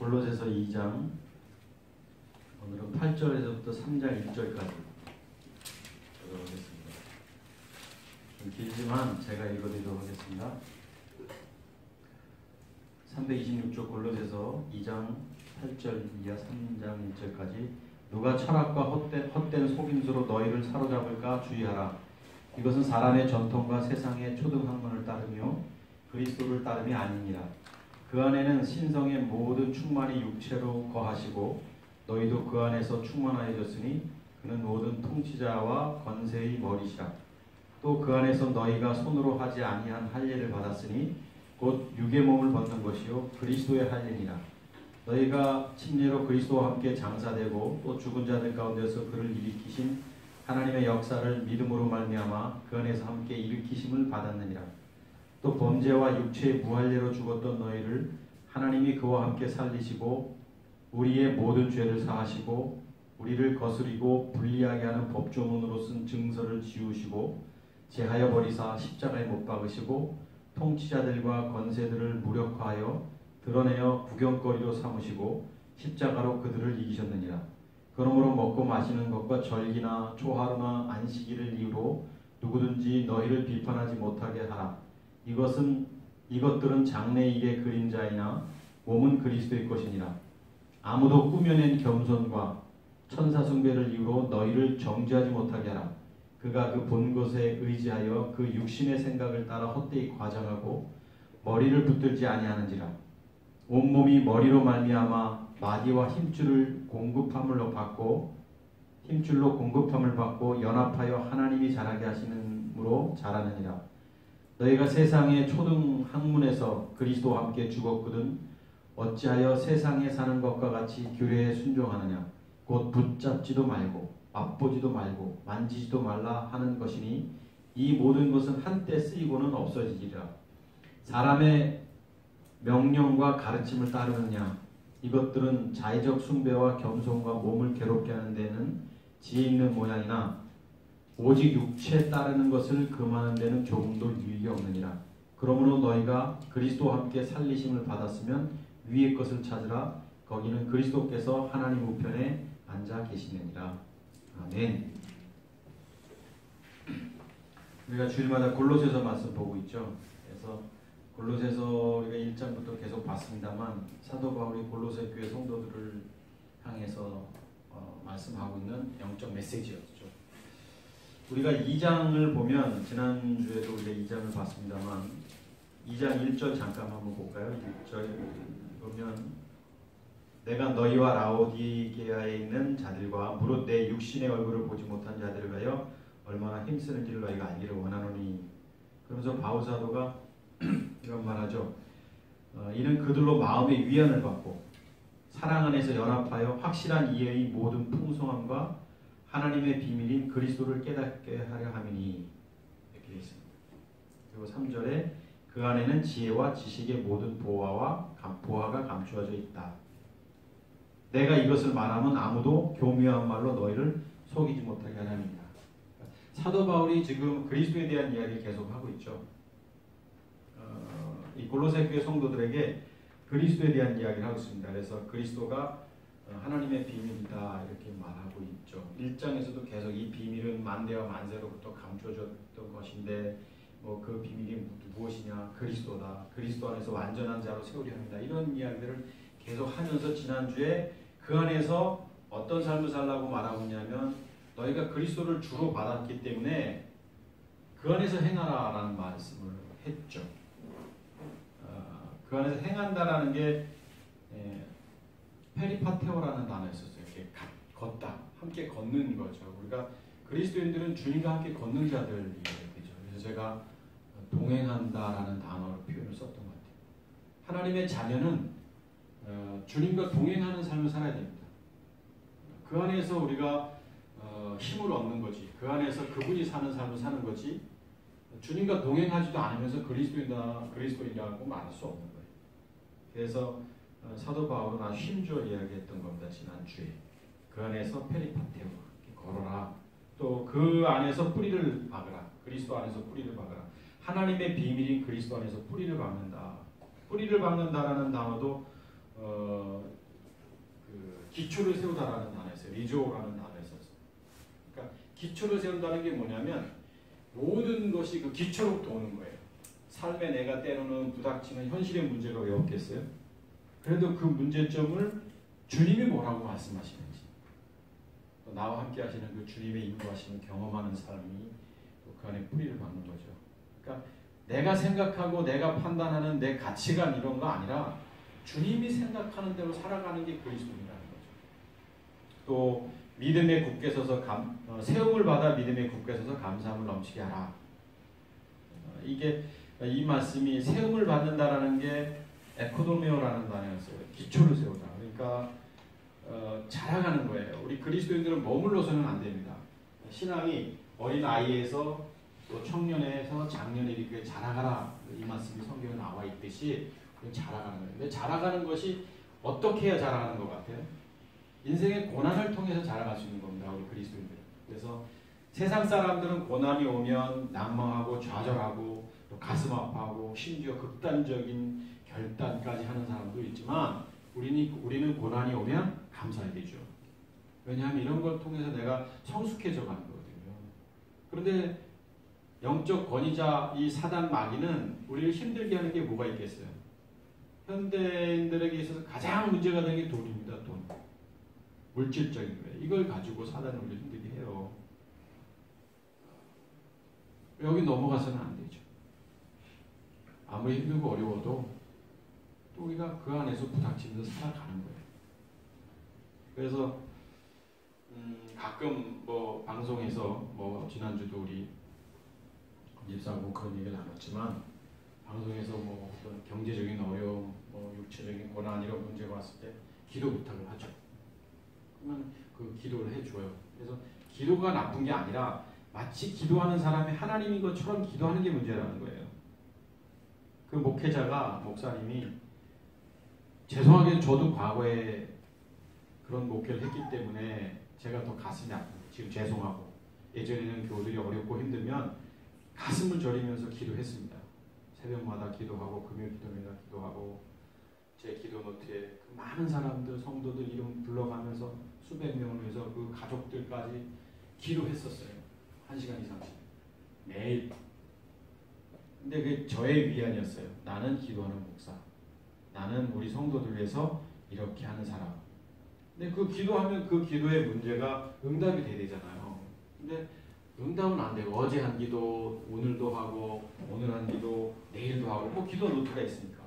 골로새서 2장 오늘은 8절에서부터 3장 1절까지 읽어보겠습니다. 좀 길지만 제가 읽어드리도록 하겠습니다. 326쪽 골로새서 2장 8절 이하 3장 1절까지. 누가 철학과 헛된 속임수로 너희를 사로잡을까 주의하라. 이것은 사람의 전통과 세상의 초등학문을 따르며 그리스도를 따름이 아니니라. 그 안에는 신성의 모든 충만이 육체로 거하시고 너희도 그 안에서 충만하여졌으니 그는 모든 통치자와 권세의 머리시라. 또 그 안에서 너희가 손으로 하지 아니한 할례를 받았으니 곧 육의 몸을 벗는 것이요 그리스도의 할례니라. 너희가 침례로 그리스도와 함께 장사되고 또 죽은 자들 가운데서 그를 일으키신 하나님의 역사를 믿음으로 말미암아 그 안에서 함께 일으키심을 받았느니라. 또 범죄와 육체의 무할례로 죽었던 너희를 하나님이 그와 함께 살리시고 우리의 모든 죄를 사하시고 우리를 거스리고 불리하게 하는 법조문으로 쓴 증서를 지우시고 제하여 버리사 십자가에 못 박으시고 통치자들과 권세들을 무력화하여 드러내어 구경거리로 삼으시고 십자가로 그들을 이기셨느니라. 그러므로 먹고 마시는 것과 절기나 초하루나 안식일을 이유로 누구든지 너희를 비판하지 못하게 하라. 이것들은 장래일의 그림자이나 몸은 그리스도의 것이니라. 아무도 꾸며낸 겸손과 천사 숭배를 이유로 너희를 정죄하지 못하게 하라. 그가 그 본 것에 의지하여 그 육신의 생각을 따라 헛되이 과장하고 머리를 붙들지 아니하는지라. 온몸이 머리로 말미암아 마디와 힘줄로 공급함을 받고 연합하여 하나님이 자라게 하시는으로 자라느니라. 너희가 세상의 초등 학문에서 그리스도와 함께 죽었거든 어찌하여 세상에 사는 것과 같이 규례에 순종하느냐. 곧 붙잡지도 말고 맛보지도 말고 만지지도 말라 하는 것이니 이 모든 것은 한때 쓰이고는 없어지리라. 사람의 명령과 가르침을 따르느냐. 이것들은 자의적 숭배와 겸손과 몸을 괴롭게 하는 데는 지혜 있는 모양이나 오직 육체에 따르는 것을 금하는 데는 조금도 유익이 없느니라. 그러므로 너희가 그리스도와 함께 살리심을 받았으면 위의 것을 찾으라. 거기는 그리스도께서 하나님 우편에 앉아 계시느니라. 아멘. 우리가 주일마다 골로새서 말씀 보고 있죠. 그래서 골로새서 우리가 1장부터 계속 봤습니다만 사도 바울이 골로새 교회 성도들을 향해서 말씀하고 있는 영적 메시지였죠. 우리가 2장을 보면 지난주에도 우리가 2장을 봤습니다만 2장 1절 잠깐 한번 볼까요? 1절 보면 내가 너희와 라오디게아에 있는 자들과 무릇 내 육신의 얼굴을 보지 못한 자들을 가여 얼마나 힘쓰는지를 너희가 알기를 원하노니. 그러면서 바울 사도가 이런 말하죠. 이는 그들로 마음의 위안을 받고 사랑 안에서 연합하여 확실한 이해의 모든 풍성함과 하나님의 비밀인 그리스도를 깨닫게 하려 함이니. 이렇게 되어 있습니다. 그리고 3절에 그 안에는 지혜와 지식의 모든 보화가 감추어져 있다. 내가 이것을 말하면 아무도 교묘한 말로 너희를 속이지 못하게 하나님이다. 사도 바울이 지금 그리스도에 대한 이야기를 계속하고 있죠. 이 골로새 교회 성도들에게 그리스도에 대한 이야기를 하고 있습니다. 그래서 그리스도가 하나님의 비밀이다 이렇게 말하고 있죠. 1장에서도 계속 이 비밀은 만대와 만세로부터 감춰졌던 것인데 그 비밀이 무엇이냐. 그리스도다. 그리스도 안에서 완전한 자로 세우려 합니다. 이런 이야기들을 계속 하면서 지난주에 그 안에서 어떤 삶을 살라고 말하고 있냐면 너희가 그리스도를 주로 받았기 때문에 그 안에서 행하라 라는 말씀을 했죠. 그 안에서 행한다라는 게 페리파테오라는 단어였었어요. 이렇게 걷다, 함께 걷는 거죠. 우리가 그리스도인들은 주님과 함께 걷는 자들이 되죠. 그래서 제가 동행한다라는 단어로 표현을 썼던 것 같아요. 하나님의 자녀는 주님과 동행하는 삶을 살아야 됩니다. 그 안에서 우리가 힘을 얻는 거지. 그 안에서 그분이 사는 삶을 사는 거지. 주님과 동행하지도 않으면서 그리스도인이라고 말할 수 없는 거예요. 그래서 사도 바울은 아주 힘주어 이야기했던 겁니다. 지난주에. 그 안에서 페리파테오 걸어라. 또 그 안에서 뿌리를 박으라. 그리스도 안에서 뿌리를 박으라. 하나님의 비밀인 그리스도 안에서 뿌리를 박는다. 뿌리를 박는다라는 단어도 그 기초를 세우다라는 단어가 있어요. 리조라는 단어가 있었어요. 그러니까 기초를 세운다는 게 뭐냐면 모든 것이 그 기초로부터 오는 거예요. 삶에 내가 때로는 부닥치는 현실의 문제가 왜 없겠어요? 그래도 그 문제점을 주님이 뭐라고 말씀하시는지, 또 나와 함께 하시는 그 주님의 인도하시는 경험하는 삶이 또 그 안에 뿌리를 박는 거죠. 그러니까 내가 생각하고 내가 판단하는 내 가치관 이런 거 아니라 주님이 생각하는 대로 살아가는 게 그리스도인이라는 거죠. 또 믿음에 굳게 서서 세움을 받아 믿음에 굳게 서서 감사함을 넘치게 하라. 이게 이 말씀이 세움을 받는다라는 게 에코도메오라는 단어였어요. 기초를 세우다. 그러니까 자라가는 거예요. 우리 그리스도인들은 머물러서는 안 됩니다. 신앙이 어린 아이에서 또 청년에서 장년에 이렇게 자라가라. 이 말씀이 성경에 나와 있듯이 자라가는 거예요. 근데 자라가는 것이 어떻게 해야 자라가는 것 같아요? 인생의 고난을 통해서 자라갈 수 있는 겁니다. 우리 그리스도인들은. 그래서 세상 사람들은 고난이 오면 난망하고 좌절하고 또 가슴 아파하고 심지어 극단적인 결단까지 하는 사람도 있지만 우리는 고난이 오면 감사해야 되죠. 왜냐하면 이런 걸 통해서 내가 성숙해져 가는 거거든요. 그런데 영적 권위자 이 사단 마귀는 우리를 힘들게 하는 게 뭐가 있겠어요? 현대인들에게 있어서 가장 문제가 되는 게 돈입니다. 돈. 물질적인 거예요. 이걸 가지고 사단을 우리를 힘들게 해요. 여기 넘어가서는 안 되죠. 아무리 힘들고 어려워도 또 우리가 그 안에서 부닥치면서 살아가는 거예요. 그래서 가끔 뭐 방송에서 뭐 지난주도 우리 집사하고 그런 얘기를 나눴지만 방송에서 뭐 어떤 경제적인 어려움, 뭐 육체적인 고난 이런 문제가 왔을 때 기도 부탁을 하죠. 그러면 그 기도를 해줘요. 그래서 기도가 나쁜 게 아니라 마치 기도하는 사람이 하나님인 것처럼 기도하는 게 문제라는 거예요. 그 목사님이 죄송하게 저도 과거에 그런 목회를 했기 때문에 제가 더 가슴이 아프고 지금 죄송하고 예전에는 교우들이 어렵고 힘들면 가슴을 저리면서 기도했습니다. 새벽마다 기도하고 금요 기도마다 기도하고 제 기도 노트에 그 많은 사람들 성도들 이름 불러가면서 수백 명을 위해서 그 가족들까지 기도했었어요. 1시간 이상씩 매일. 근데 그게 저의 위안이었어요. 나는 기도하는 목사. 나는 우리 성도들 위해서 이렇게 하는 사람. 근데 그 기도하면 그 기도의 문제가 응답이 돼야 되잖아요. 근데 응답은 안 되고 어제 한 기도, 오늘도 하고 오늘 한 기도, 내일도 하고 뭐 기도 노트가 있으니까.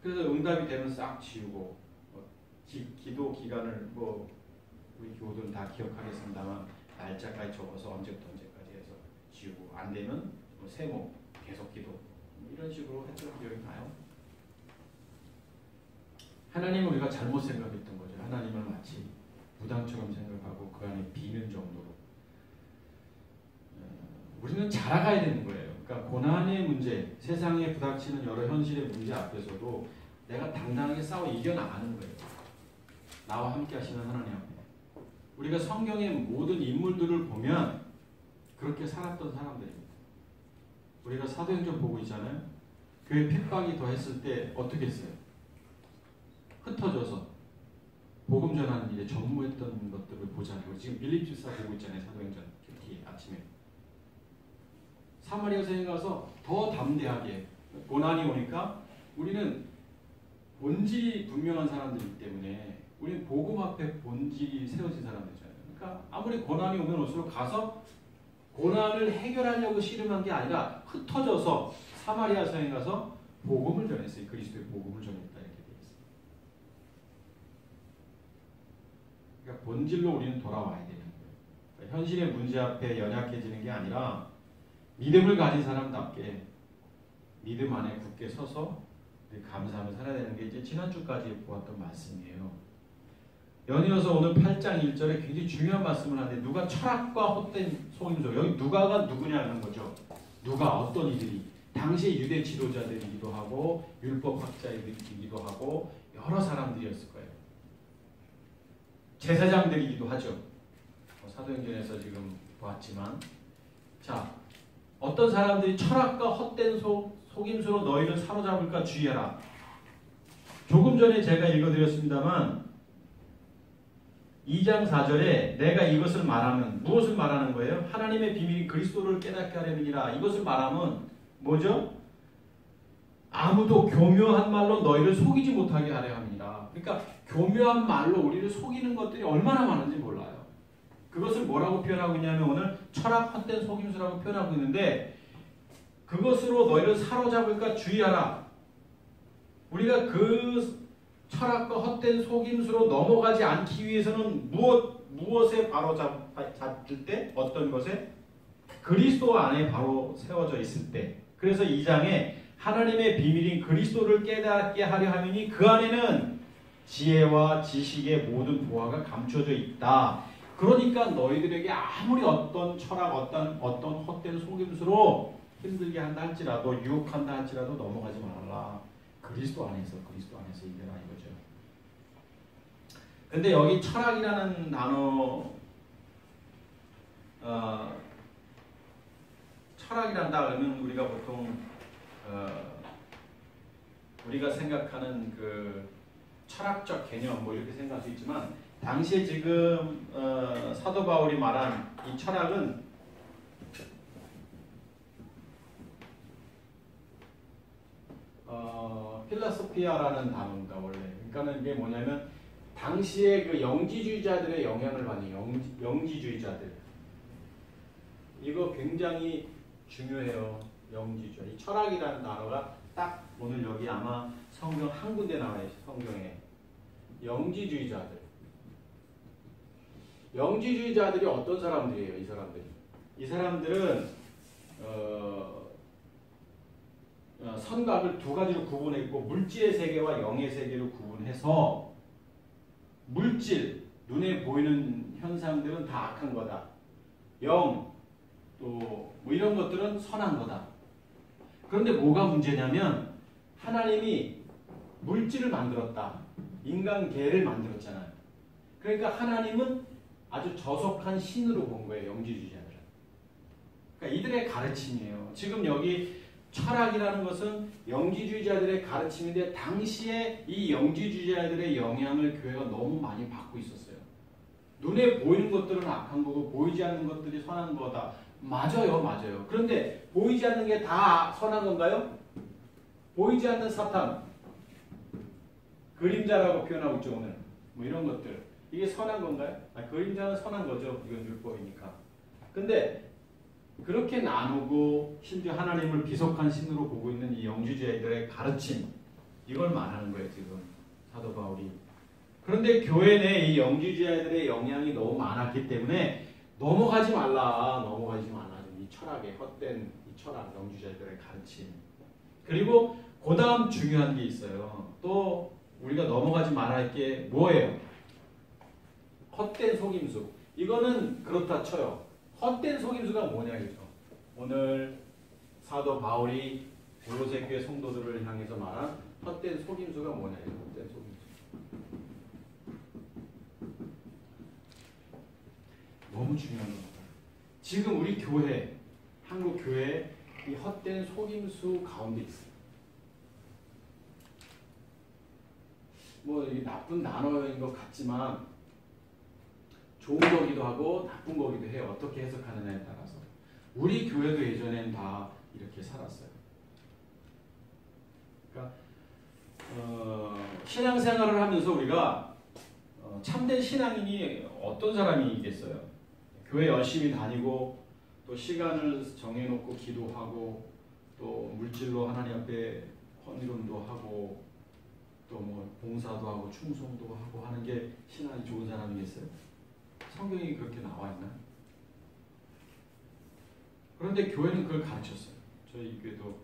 그래서 응답이 되면 싹 지우고 기도 기간을 뭐 우리 교우들은 다 기억하겠습니다만 날짜까지 적어서 언제부터 언제까지 해서 지우고 안 되면 뭐 세모 계속 기도 이런 식으로 했던 기억이 나요. 하나님은 우리가 잘못 생각했던 거죠. 하나님을 마치 무당처럼 생각하고 그 안에 비는 정도로. 우리는 자라가야 되는 거예요. 그러니까 고난의 문제, 세상에 부닥치는 여러 현실의 문제 앞에서도 내가 당당하게 싸워 이겨나가는 거예요. 나와 함께 하시는 하나님 앞에. 우리가 성경의 모든 인물들을 보면 그렇게 살았던 사람들입니다. 우리가 사도행전 보고 있잖아요. 교회 핍박이 더했을 때 어떻게 했어요? 흩어져서 복음 전하는 일에 전무했던 것들을 보잖아요. 지금 빌립 집사 보고 있잖아요. 사도행전 특히 아침에. 사마리아 성에 가서 더 담대하게 고난이 오니까 우리는 본질이 분명한 사람들이기 때문에 우리는 복음 앞에 본질이 세워진 사람들이잖아요. 그러니까 아무리 고난이 오면 올수록 가서 고난을 해결하려고 씨름한 게 아니라 흩어져서 사마리아 성에 가서 복음을 전했어요. 그리스도의 복음을 전했다 이렇게 되어 있습니다. 그러니까 본질로 우리는 돌아와야 되는 거예요. 그러니까 현실의 문제 앞에 연약해지는 게 아니라 믿음을 가진 사람답게 믿음 안에 굳게 서서 감사하며 살아야 되는 게 이제 지난주까지 보았던 말씀이에요. 연이어서 오늘 8장 1절에 굉장히 중요한 말씀을 하는데 누가 철학과 헛된 속임수, 여기 누가가 누구냐는 거죠. 누가 어떤 이들이 당시 유대 지도자들이기도 하고 율법학자이기도 하고 여러 사람들이었을 거예요. 제사장들이기도 하죠. 사도행전에서 지금 보았지만 자 어떤 사람들이 철학과 헛된 속임수로 너희를 사로잡을까 주의하라. 조금 전에 제가 읽어드렸습니다만 2장 4절에 내가 이것을 말하면 무엇을 말하는 거예요? 하나님의 비밀이 그리스도를 깨닫게 하려느니라. 이것을 말하면 뭐죠? 아무도 교묘한 말로 너희를 속이지 못하게 하려 합니다. 그러니까 교묘한 말로 우리를 속이는 것들이 얼마나 많은지 몰라요. 그것을 뭐라고 표현하고 있냐면 오늘 철학 헛된 속임수라고 표현하고 있는데 그것으로 너희를 사로잡을까 주의하라. 우리가 그 철학과 헛된 속임수로 넘어가지 않기 위해서는 무엇에 바로 잡을 때? 어떤 것에? 그리스도 안에 바로 세워져 있을 때. 그래서 2장에 하나님의 비밀인 그리스도를 깨닫게 하려 하느니 그 안에는 지혜와 지식의 모든 보화가 감춰져 있다. 그러니까 너희들에게 아무리 어떤 철학, 어떤 헛된 속임수로 힘들게 한다 할지라도 유혹한다 할지라도 넘어가지 말아라. 그리스도 안에서 이겨라 이거죠. 근데 여기 철학이라는 단어, 철학이란다 그러면 우리가 보통 우리가 생각하는 그 철학적 개념 뭐 이렇게 생각할 수 있지만 당시에 지금 사도 바울이 말한 이 철학은 필라소피아라는 단어입니다. 원래. 그러니까는 이게 뭐냐면 당시에 그 영지주의자들의 영향을 받는 영지주의자들. 이거 굉장히 중요해요. 영지주의. 이 철학이라는 단어가 딱 오늘 여기 아마 성경 한 군데 나와요. 성경에. 영지주의자들. 영지주의자들이 어떤 사람들이에요? 이 사람들이. 이 사람들은 선각을 두 가지로 구분했고 물질의 세계와 영의 세계로 구분해서 물질, 눈에 보이는 현상들은 다 악한 거다. 영, 또 뭐 이런 것들은 선한 거다. 그런데 뭐가 문제냐면 하나님이 물질을 만들었다. 인간계를 만들었잖아요. 그러니까 하나님은 아주 저속한 신으로 본 거예요. 영지주의자들은. 그러니까 이들의 가르침이에요. 지금 여기 철학이라는 것은 영지주의자들의 가르침인데 당시에 이 영지주의자들의 영향을 교회가 너무 많이 받고 있었어요. 눈에 보이는 것들은 악한 거고 보이지 않는 것들이 선한 거다. 맞아요. 그런데 보이지 않는 게 다 선한 건가요? 보이지 않는 사탄, 그림자라고 표현하고 있죠 오늘. 뭐 이런 것들. 이게 선한 건가요? 그림자는 선한 거죠. 이건 율법이니까. 근데 그렇게 나누고 심지어 하나님을 비속한 신으로 보고 있는 이 영지주의자들의 가르침, 이걸 말하는 거예요 지금 사도 바울이. 그런데 교회 내에 이 영지주의자들의 영향이 너무 많았기 때문에 넘어가지 말라. 이 철학의 헛된 이 철학, 영지주의자들의 가르침. 그리고 그 다음 중요한 게 있어요. 또 우리가 넘어가지 말아야 할 게 뭐예요? 헛된 속임수. 이거는 그렇다 쳐요. 헛된 속임수가 뭐냐겠죠. 오늘 사도 바울이 골로새 교회 성도들을 향해서 말한 헛된 속임수가 뭐냐겠죠. 헛된 속임수. 너무 중요한 겁니다. 지금 우리 교회, 한국 교회 이 헛된 속임수 가운데 있어요. 뭐 이게 나쁜 단어인 것 같지만 좋은 거기도 하고 나쁜 거기도 해요. 어떻게 해석하느냐에 따라서. 우리 교회도 예전엔 다 이렇게 살았어요. 그러니까 신앙생활을 하면서 우리가 참된 신앙인이 어떤 사람이겠어요? 교회 열심히 다니고 또 시간을 정해놓고 기도하고 또 물질로 하나님 앞에 헌금도 하고 또 뭐 봉사도 하고 충성도 하고 하는 게 신앙이 좋은 사람이겠어요? 성경이 그렇게 나와 있나요? 그런데 교회는 그걸 가르쳤어요. 저희 교회도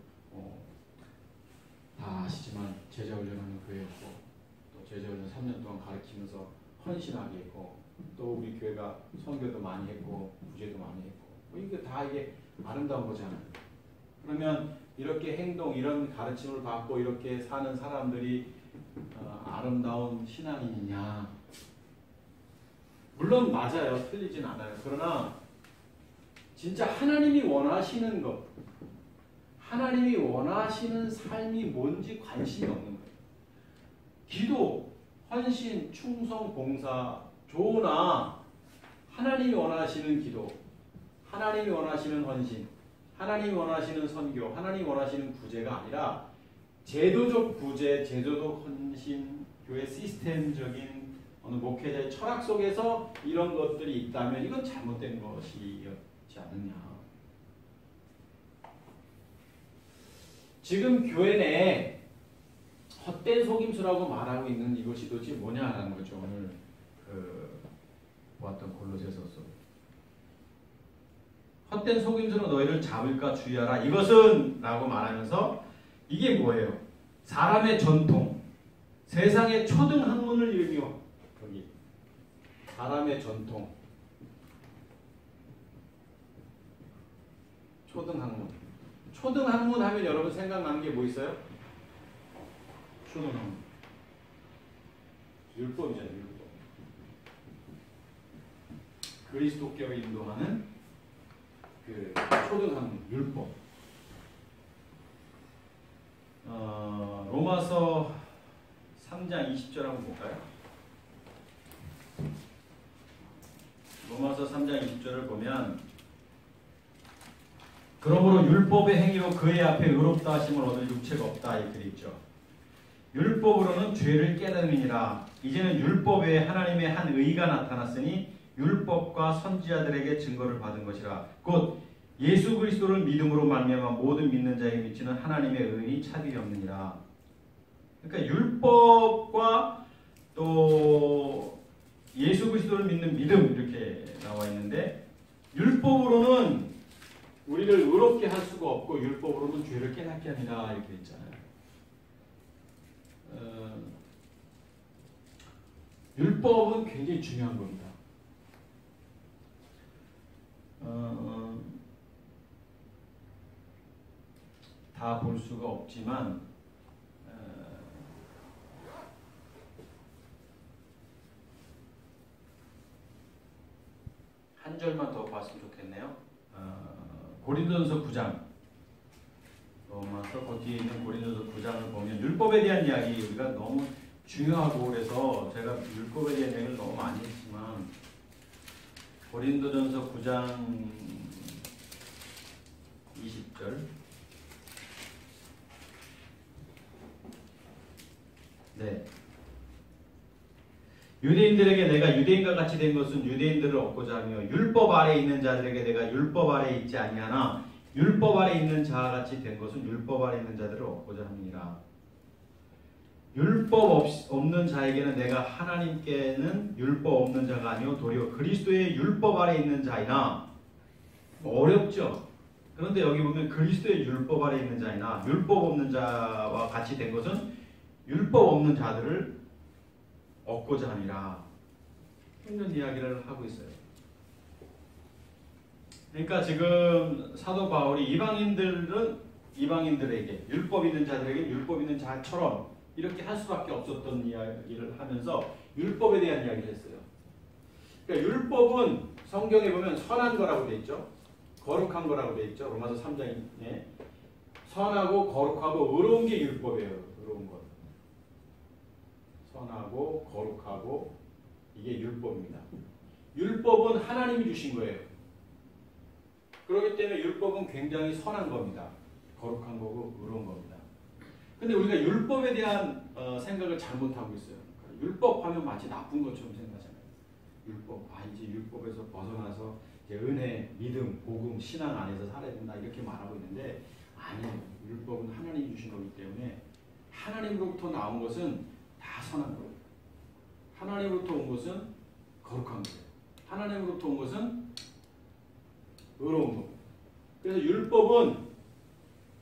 다 아시지만 제자훈련하는 교회였고 또 제자훈련 3년 동안 가르치면서 헌신하게 했고 또 우리 교회가 선교도 많이 했고 구제도 많이 했고 뭐 이게 다 이게 아름다운 거잖아요. 그러면 이렇게 행동, 이런 가르침을 받고 이렇게 사는 사람들이 아름다운 신앙인이냐? 물론 맞아요. 틀리진 않아요. 그러나 진짜 하나님이 원하시는 것, 하나님이 원하시는 삶이 뭔지 관심이 없는 거예요. 기도, 헌신, 충성, 봉사, 조나 하나님이 원하시는 기도, 하나님이 원하시는 헌신, 하나님이 원하시는 선교, 하나님이 원하시는 구제가 아니라 제도적 구제, 제도적 헌신, 교회 시스템적인 어느 목회자의 철학 속에서 이런 것들이 있다면 이건 잘못된 것이었지 않느냐. 지금 교회 내에 헛된 속임수라고 말하고 있는 이것이 도대체 뭐냐라는 거죠. 오늘 보았던 골로새서서. 헛된 속임수로 너희를 잡을까 주의하라. 이것은 라고 말하면서 이게 뭐예요? 사람의 전통, 세상의 초등 학문을 의미요. 여기 사람의 전통, 초등 학문. 초등 학문 하면 여러분 생각나는 게 뭐 있어요? 초등 학문. 율법이잖아요. 율법. 그리스도교를 인도하는 그 초등 학문, 율법. 로마서 3장 20절 한번 볼까요? 로마서 3장 20절을 보면 그러므로 율법의 행위로 그의 앞에 의롭다 하심을 얻을 육체가 없다 이렇게 있죠. 율법으로는 죄를 깨달음이니라. 이제는 율법 외에 하나님의 한 의가 나타났으니 율법과 선지자들에게 증거를 받은 것이라. 곧 예수 그리스도를 믿음으로 말미암아 모든 믿는 자에게 미치는 하나님의 의인이 차별이 없느니라. 그러니까 율법과 또 예수 그리스도를 믿는 믿음 이렇게 나와 있는데 율법으로는 우리를 의롭게 할 수가 없고 율법으로는 죄를 깨닫게 하니라 이렇게 있잖아요. 율법은 굉장히 중요한 겁니다. 다 볼 수가 없지만 한 절만 더 봤으면 좋겠네요. 고린도전서 9장 로마서 그 뒤에 있는 고린도전서 9장을 보면 율법에 대한 이야기 우리가 너무 중요하고 그래서 제가 율법에 대한 이야기를 너무 많이 했지만 고린도전서 9장 20절 네. 유대인들에게 내가 유대인과 같이 된 것은 유대인들을 얻고자 하며 율법 아래 있는 자들에게 내가 율법 아래 있지 아니하나 율법 아래 있는 자와 같이 된 것은 율법 아래 있는 자들을 얻고자 함이니라. 율법 없는 자에게는 내가 하나님께는 율법 없는 자가 아니요 도리어 그리스도의 율법 아래 있는 자이나. 어렵죠. 그런데 여기 보면 그리스도의 율법 아래 있는 자이나 율법 없는 자와 같이 된 것은 율법 없는 자들을 얻고자 함이라. 이런 이야기를 하고 있어요. 그러니까 지금 사도 바울이 이방인들에게 율법 있는 자들에게 율법 있는 자처럼 이렇게 할 수밖에 없었던 이야기를 하면서 율법에 대한 이야기를 했어요. 그러니까 율법은 성경에 보면 선한 거라고 되어 있죠. 거룩한 거라고 되어 있죠. 로마서 3장에 선하고 거룩하고 의로운 게 율법이에요. 의로운 것. 선하고 거룩하고 이게 율법입니다. 율법은 하나님이 주신 거예요. 그렇기 때문에 율법은 굉장히 선한 겁니다. 거룩한 거고 의로운 겁니다. 근데 우리가 율법에 대한 생각을 잘못하고 있어요. 그러니까 율법하면 마치 나쁜 것처럼 생각하잖아요. 율법, 이제 율법에서 벗어나서 이제 은혜, 믿음, 복음, 신앙 안에서 살아야 된다 이렇게 말하고 있는데 아니에요. 율법은 하나님이 주신 거기 때문에 하나님으로부터 나온 것은 다 선한 거예요. 하나님으로부터 온 것은 거룩한 거예요. 하나님으로부터 온 것은 의로운 거예요. 그래서 율법은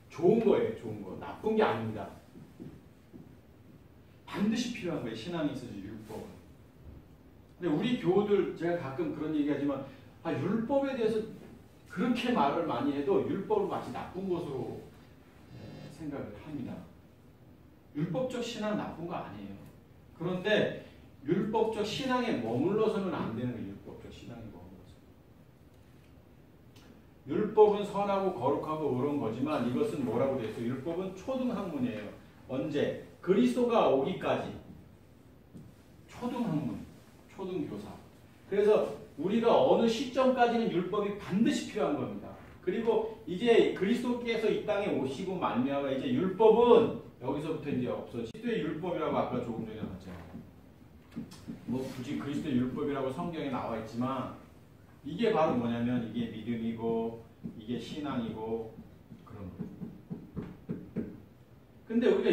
좋은 거예요. 좋은 거. 나쁜 게 아닙니다. 반드시 필요한 거예요. 신앙이 있어서 율법은. 근데 우리 교우들 제가 가끔 그런 얘기하지만 율법에 대해서 그렇게 말을 많이 해도 율법을 마치 나쁜 것으로 생각을 합니다. 율법적 신앙 나쁜 거 아니에요. 그런데 율법적 신앙에 머물러서는 안 되는 거예요. 율법적 신앙에 머물러서. 율법은 선하고 거룩하고 의로운 거지만 이것은 뭐라고 되어 있어요? 율법은 초등학문이에요. 언제? 그리스도가 오기까지. 초등학문, 초등교사. 그래서 우리가 어느 시점까지는 율법이 반드시 필요한 겁니다. 그리고 이제 그리스도께서 이 땅에 오시고 말미암아 이제 율법은 여기서부터 이제 없어. 그리스도의 율법이라고 아까 조금 전에 나왔잖아요. 뭐 굳이 그리스도의 율법이라고 성경에 나와 있지만 이게 바로 뭐냐면 이게 믿음이고 이게 신앙이고 그런 거예요. 근데 우리가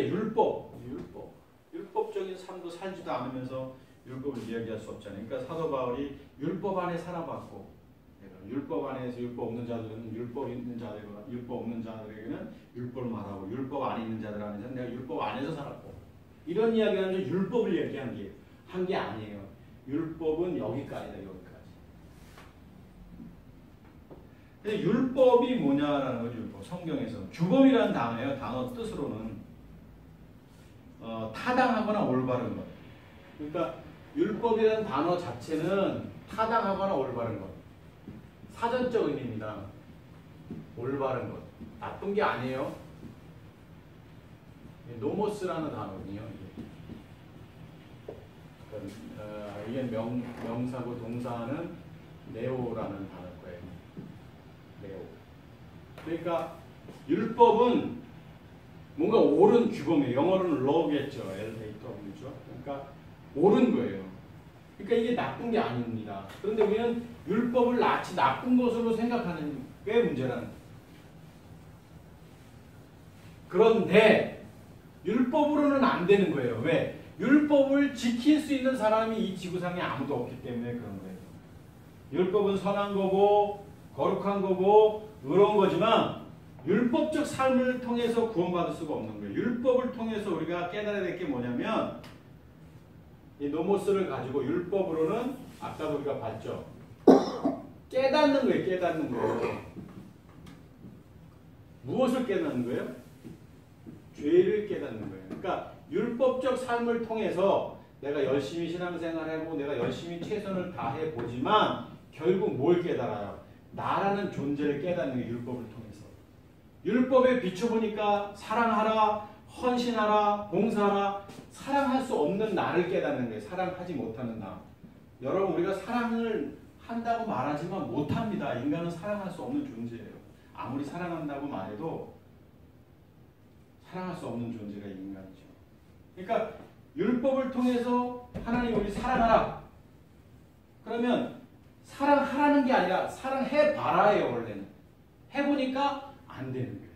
율법적인 삶도 살지도 않으면서 율법을 이야기할 수 없잖아요. 그러니까 사도 바울이 율법 안에 살아봤고 율법 안에서 율법 없는 자들은 율법 있는 자들과 율법 없는 자들에게는 율법을 말하고 율법 안에 있는 자들 안에서는 내가 율법 안에서 살았고 이런 이야기하면서 율법을 얘기한 게 아니에요. 율법은 여기까지다. 여기까지. 근데 율법이 뭐냐라는 거죠. 율법. 성경에서 규범이라는 단어예요. 단어 뜻으로는 타당하거나 올바른 것. 그러니까 율법이라는 단어 자체는 타당하거나 올바른 것. 사전적 의미입니다. 올바른 것. 나쁜 게 아니에요. 노모스라는 단어거든요. 이게 명사고 동사는 네오라는 단어일 거예요. 네오. 그러니까 율법은 뭔가 옳은 규범이에요. 영어로는 law겠죠. L-A-W죠. 그러니까 옳은 거예요. 그러니까 이게 나쁜 게 아닙니다. 그런데 우리는 율법을 마치 나쁜 것으로 생각하는 게 문제라는. 그런데 율법으로는 안 되는 거예요. 왜? 율법을 지킬 수 있는 사람이 이 지구상에 아무도 없기 때문에 그런 거예요. 율법은 선한 거고 거룩한 거고 의로운 거지만 율법적 삶을 통해서 구원받을 수가 없는 거예요. 율법을 통해서 우리가 깨달아야 될 게 뭐냐면 이 노모스를 가지고 율법으로는 아까도 우리가 봤죠. 깨닫는 거예요. 깨닫는 거. 무엇을 깨닫는 거예요? 죄를 깨닫는 거예요. 그러니까 율법적 삶을 통해서 내가 열심히 신앙생활하고 내가 열심히 최선을 다해 보지만 결국 뭘 깨달아요? 나라는 존재를 깨닫는 게 율법을 통해서. 율법에 비춰보니까 사랑하라, 헌신하라, 봉사하라, 사랑할 수 없는 나를 깨닫는 거예요. 사랑하지 못하는 나. 여러분 우리가 사랑을 한다고 말하지만 못합니다. 인간은 사랑할 수 없는 존재예요. 아무리 사랑한다고 말해도 사랑할 수 없는 존재가 인간이죠. 그러니까 율법을 통해서 하나님 우리 사랑하라. 그러면 사랑하라는 게 아니라 사랑해봐라예요. 원래는. 해보니까 안 되는 거예요.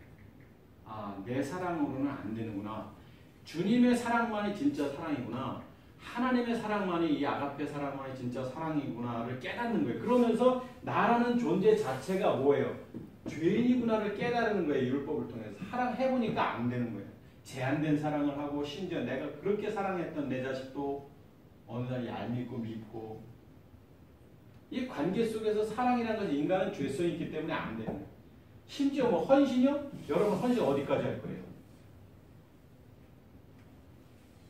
아, 내 사랑으로는 안 되는구나. 주님의 사랑만이 진짜 사랑이구나. 하나님의 사랑만이 이 아가페 사랑만이 진짜 사랑이구나를 깨닫는 거예요. 그러면서 나라는 존재 자체가 뭐예요? 죄인이구나를 깨달는 거예요. 율법을 통해서. 사랑해보니까 안 되는 거예요. 제한된 사랑을 하고 심지어 내가 그렇게 사랑했던 내 자식도 어느 날 얄밉고 밉고 이 관계 속에서 사랑이라는 것이 인간은 죄성이 있기 때문에 안 되는 거예요. 심지어 뭐 헌신이요? 여러분 헌신 어디까지 할 거예요?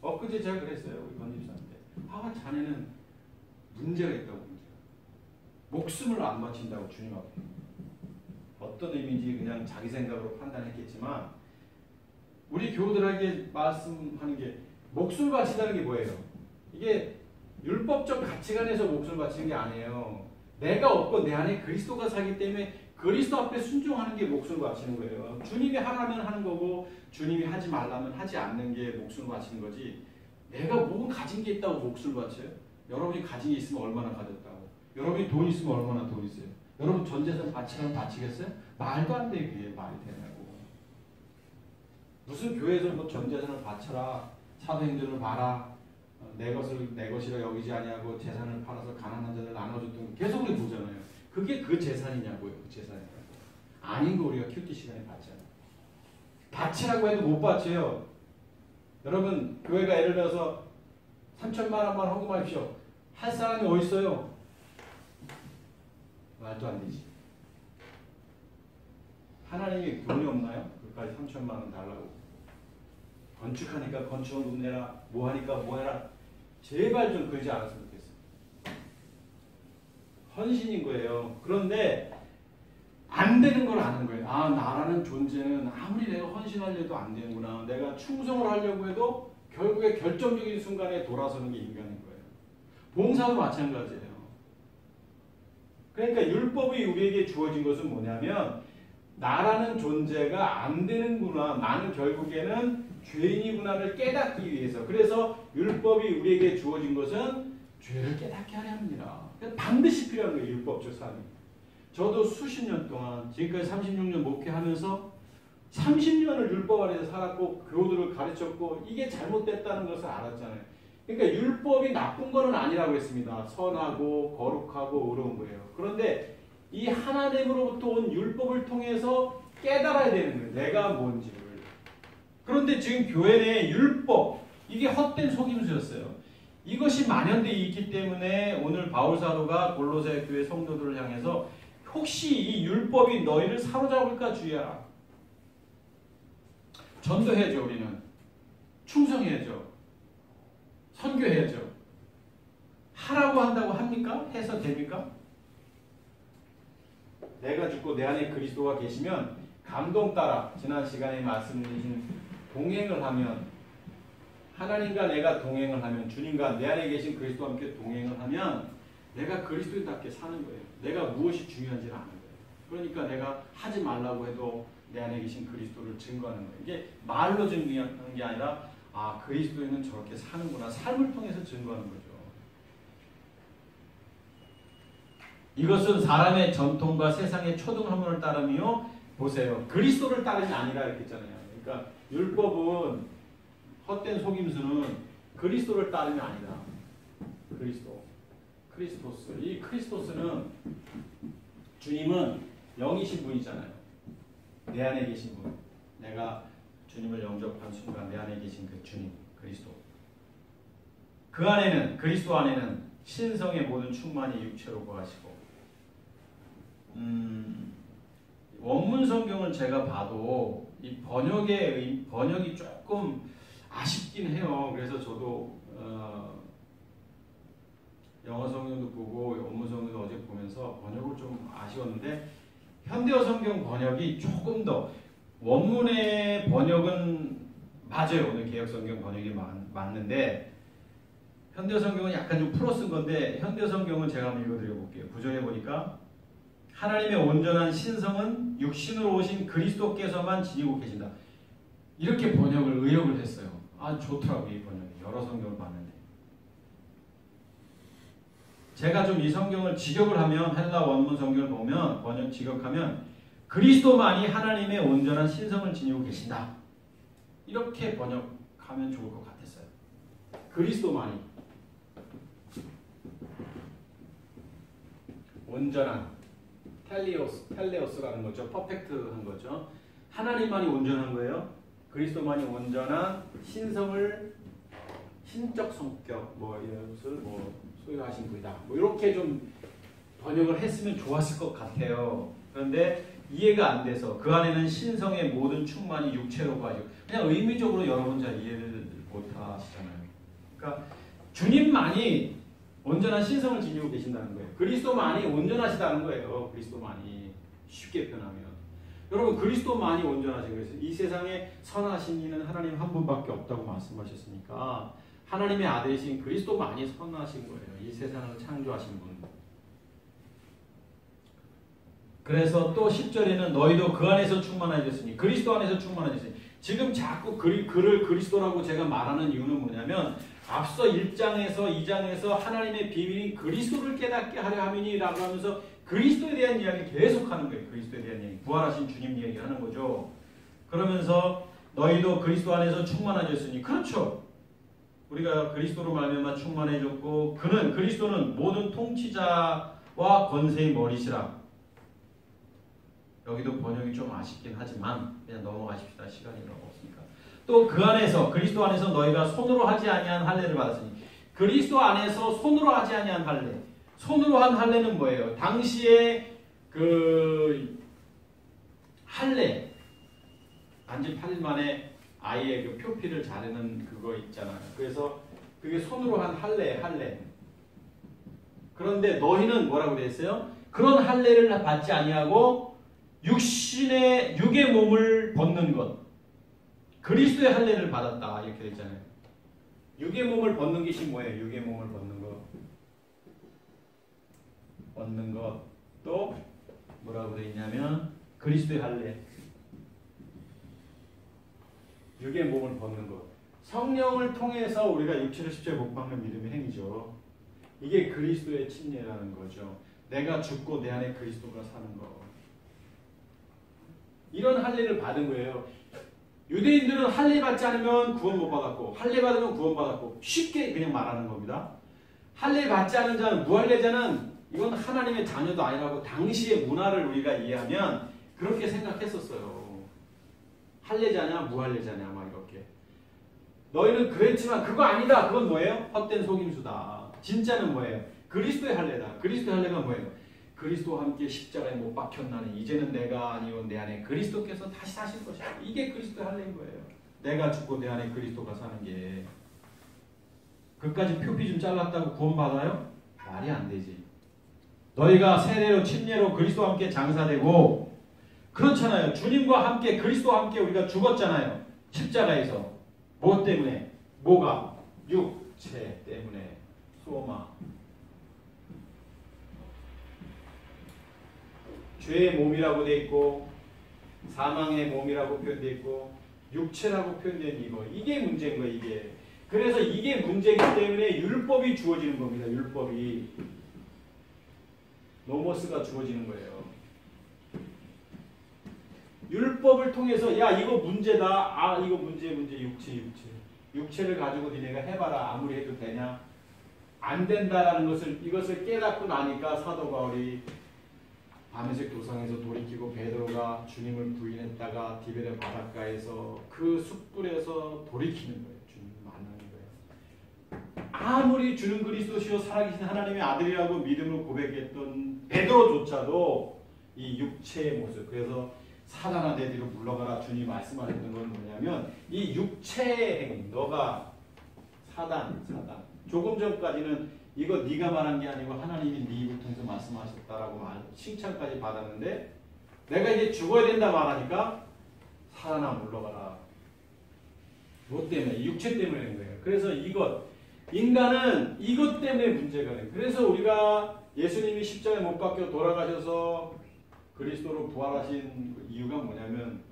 엊그제 제가 그랬어요. 우리 건집사한테. 아, 자네는 문제가 있다고. 문제가. 목숨을 안 바친다고 주님 앞에. 어떤 의미인지 그냥 자기 생각으로 판단했겠지만 우리 교우들에게 말씀하는 게 목숨을 바친다는 게 뭐예요? 이게 율법적 가치관에서 목숨을 바치는 게 아니에요. 내가 없고 내 안에 그리스도가 살기 때문에 그리스도 앞에 순종하는 게 목숨을 바치는 거예요. 주님이 하라면 하는 거고 주님이 하지 말라면 하지 않는 게 목숨을 바치는 거지. 내가 뭐 가진 게 있다고 목숨을 바쳐요? 여러분이 가진 게 있으면 얼마나 가졌다고. 여러분이 돈 있으면 얼마나 돈 있어요. 여러분 전 재산 바치라면 바치겠어요? 말도 안 돼. 그게 말이 되냐고. 무슨 교회에서 뭐 전 재산을 바쳐라. 사도행전을 봐라. 내 것을 내 것이라 여기지 아니하고 재산을 팔아서 가난한 자들 나눠줬던 거 계속 우리 보잖아요. 그게 그 재산이냐고요. 그 재산이냐고. 아닌 거 우리가 큐티 시간에 봤잖아요. 바치라고 해도 못 바쳐요. 여러분 교회가 예를 들어서 3천만 원만 헌금하십시오. 할 사람이 어디 있어요? 말도 안 되지. 하나님이 돈이 없나요? 그까지 3천만 원 달라고. 건축하니까 건축원금 내라. 뭐 하니까 뭐 해라. 제발 좀 그러지 않았으면 좋겠어요. 헌신인 거예요. 그런데 안 되는 걸 아는 거예요. 아, 나라는 존재는 아무리 내가 헌신하려도 안 되는구나. 내가 충성을 하려고 해도 결국에 결정적인 순간에 돌아서는 게 인간인 거예요. 봉사도 마찬가지예요. 그러니까 율법이 우리에게 주어진 것은 뭐냐면 나라는 존재가 안 되는구나. 나는 결국에는 죄인이구나를 깨닫기 위해서. 그래서 율법이 우리에게 주어진 것은 죄를 깨닫게 하려 합니다. 반드시 필요한 거예요. 율법적 삶이. 저도 수십 년 동안 지금까지 36년 목회하면서 30년을 율법 아래서 살았고 교우들을 가르쳤고 이게 잘못됐다는 것을 알았잖아요. 그러니까 율법이 나쁜 거는 아니라고 했습니다. 선하고 거룩하고 의로운 거예요. 그런데 이 하나님으로부터 온 율법을 통해서 깨달아야 되는 거예요. 내가 뭔지를. 그런데 지금 교회 내 율법 이게 헛된 속임수였어요. 이것이 만연되어 있기 때문에 오늘 바울사도가 골로새 교회 성도들을 향해서 혹시 이 율법이 너희를 사로잡을까 주의하라. 전도해야죠. 우리는 충성해야죠. 선교해야죠. 하라고 한다고 합니까? 해서 됩니까? 내가 죽고 내 안에 그리스도가 계시면 감동 따라 지난 시간에 말씀드린 동행을 하면 하나님과 내가 동행을 하면 주님과 내 안에 계신 그리스도와 함께 동행을 하면 내가 그리스도인답게 사는 거예요. 내가 무엇이 중요한지를 아는 거예요. 그러니까 내가 하지 말라고 해도 내 안에 계신 그리스도를 증거하는 거예요. 이게 말로 증거하는 게 아니라 아 그리스도인은 저렇게 사는구나. 삶을 통해서 증거하는 거죠. 이것은 사람의 전통과 세상의 초등학문을 따르며 보세요. 그리스도를 따르는 아니라 이렇게 했잖아요. 그러니까 율법은 헛된 속임수는 그리스도를 따르는 아니다. 그리스도. 크리스토스. 이 크리스토스는 주님은 영이신 분이잖아요. 내 안에 계신 분. 내가 주님을 영접한 순간 내 안에 계신 그 주님, 그리스도. 그 안에는 그리스도 안에는 신성의 모든 충만이 육체로 거하시고 원문 성경을 제가 봐도 이 번역이 조금 아쉽긴 해요. 그래서 저도 영어 성경도 보고 원문 성경도 어제 보면서 번역을 좀 아쉬웠는데 현대어 성경 번역이 조금 더 원문의 번역은 맞아요. 오늘 개역 성경 번역이 맞는데 현대어 성경은 약간 좀 풀어 쓴 건데 현대어 성경은 제가 한번 읽어드려 볼게요. 구절에 보니까 하나님의 온전한 신성은 육신으로 오신 그리스도께서만 지니고 계신다. 이렇게 번역을 의역을 했어요. 아 좋더라고요. 이 번역이. 여러 성경을 봤는데 제가 좀 이 성경을 직역을 하면 헬라 원문 성경을 보면 번역 직역하면 그리스도만이 하나님의 온전한 신성을 지니고 계신다. 이렇게 번역하면 좋을 것 같았어요. 그리스도만이 온전한 텔레오스라는 거죠. 퍼펙트한 거죠. 하나님만이 온전한 거예요. 그리스도만이 온전한 신성을 신적 성격 이것을 소유하신 분이다. 이렇게 좀 번역을 했으면 좋았을 것 같아요. 그런데 이해가 안 돼서 그 안에는 신성의 모든 충만이 육체로 거하시고 그냥 의미적으로 여러분 잘 이해를 못 하시잖아요. 그러니까 주님만이 온전한 신성을 지니고 계신다는 거예요. 그리스도만이 온전하시다는 거예요. 그리스도만이 쉽게 표현하면 여러분 그리스도만이 온전하신 거예요. 이 세상에 선하신 이는 하나님 한 분밖에 없다고 말씀하셨으니까 하나님의 아들이신 그리스도만이 선하신 거예요. 이 세상을 창조하신 분. 그래서 또 10절에는 너희도 그 안에서 충만해졌으니 그리스도 안에서 충만해졌으니 지금 자꾸 그를 그리스도라고 제가 말하는 이유는 뭐냐면 앞서 1장에서 2장에서 하나님의 비밀인 그리스도를 깨닫게 하려 함이니라고 하면서 그리스도에 대한 이야기 계속하는 거예요. 그리스도에 대한 이야기. 부활하신 주님 얘기하는 거죠. 그러면서 너희도 그리스도 안에서 충만해졌으니 그렇죠. 우리가 그리스도로 말미암아 충만해졌고 그리스도는 모든 통치자와 권세의 머리시라. 여기도 번역이 좀 아쉽긴 하지만 그냥 넘어가십시다. 시간이 너무 없으니까. 또 그 안에서 그리스도 안에서 너희가 손으로 하지 아니한 할례를 받았으니 그리스도 안에서 손으로 하지 아니한 할례. 손으로 한 할례는 뭐예요? 당시에 그 할례 안지 8일 만에 아이의 그 표피를 자르는 그거 있잖아요. 그래서 그게 손으로 한 할례. 그런데 너희는 뭐라고 되어 있어요? 그런 할례를 받지 아니하고 육의 몸을 벗는 것. 그리스도의 할례를 받았다. 이렇게 되어 있잖아요. 육의 몸을 벗는 것이 뭐예요? 육의 몸을 벗는 것. 얻는 것. 또 뭐라고 되어 있냐면 그리스도의 할례. 육의 몸을 벗는 것. 성령을 통해서 우리가 육체를 십자가에 못 박는 믿음의 행위죠. 이게 그리스도의 침례라는 거죠. 내가 죽고 내 안에 그리스도가 사는 거. 이런 할례를 받은 거예요. 유대인들은 할례 받지 않으면 구원 못 받았고 할례 받으면 구원 받았고 쉽게 그냥 말하는 겁니다. 할례 받지 않은 자는 무할례자는 이건 하나님의 자녀도 아니라고 당시의 문화를 우리가 이해하면 그렇게 생각했었어요. 할례자냐 무할례자냐 막 이렇게. 너희는 그랬지만 그거 아니다. 그건 뭐예요? 헛된 속임수다. 진짜는 뭐예요? 그리스도의 할례다. 그리스도의 할례가 뭐예요? 그리스도와 함께 십자가에 못 박혔나니 이제는 내가 아니요 내 안에 그리스도께서 다시 사실 것이다. 이게 그리스도의 할례인 거예요. 내가 죽고 내 안에 그리스도가 사는 게. 그까지 표피 좀 잘랐다고 구원받아요? 말이 안 되지. 너희가 세례로 침례로 그리스도와 함께 장사되고 그렇잖아요. 주님과 함께 그리스도와 함께 우리가 죽었잖아요. 십자가에서. 뭐 때문에? 뭐가? 육체 때문에. 소마. 죄의 몸이라고 돼 있고 사망의 몸이라고 표현돼 있고 육체라고 표현된 이거. 이게 문제인 거예요. 이게. 그래서 이게 문제이기 때문에 율법이 주어지는 겁니다. 율법이. 노모스가 주어지는 거예요. 율법을 통해서 야 이거 문제다. 아 이거 문제 육체. 육체를 가지고 니네가 해봐라. 아무리 해도 되냐? 안 된다라는 이것을 깨닫고 나니까 사도 바울이 밤에색 도상에서 돌이키고 베드로가 주님을 부인했다가 디베레 바닷가에서 그 숯불에서 돌이키는 거예요. 주님을 만나는 거예요. 아무리 주는 그리스도시요 살아계신 하나님의 아들이라고 믿음을 고백했던 베드로조차도 이 육체의 모습. 그래서 사단아 내 뒤로 물러가라. 주님이 말씀하셨던 건 뭐냐면 이 육체의 행위. 너가 사단. 조금 전까지는 이거 네가 말한 게 아니고 하나님이 네 입을 통해서 말씀하셨다라고 칭찬까지 받았는데 내가 이제 죽어야 된다 말하니까 사단아 물러가라. 뭐 때문에? 육체 때문에 그런 거예요. 그래서 인간은 이것 때문에 문제가 돼요. 그래서 우리가 예수님이 십자가에 못 박혀 돌아가셔서 그리스도로 부활하신 그 이유가 뭐냐면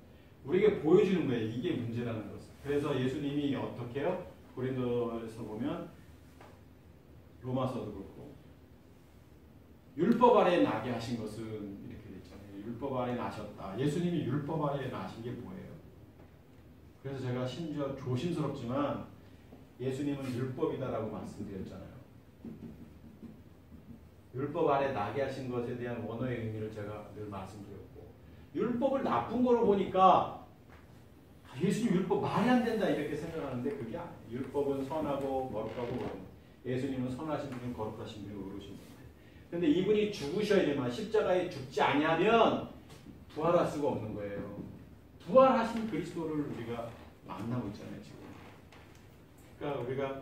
우리에게 보여주는 거예요. 이게 문제라는 것을. 그래서 예수님이 어떻게 해요? 고린도에서 보면 로마서도 그렇고 율법 아래에 나게 하신 것은 이렇게 됐잖아요. 율법 아래에 나셨다. 예수님이 율법 아래에 나신 게 뭐예요? 그래서 제가 심지어 조심스럽지만 예수님은 율법이다라고 말씀드렸잖아요. 율법 아래 나게 하신 것에 대한 원어의 의미를 제가 늘 말씀드렸고 율법을 나쁜 거로 보니까 예수님 율법 말이 안 된다 이렇게 생각하는데 그게 아니에요. 율법은 선하고 거룩하고 예수님은 선하신 분이 거룩하신 분이 의로우신 분인데 근데 이분이 죽으셔야 되만 십자가에 죽지 아니하면 부활할 수가 없는 거예요. 부활하신 그리스도를 우리가 만나고 있잖아요. 지금. 그러니까 우리가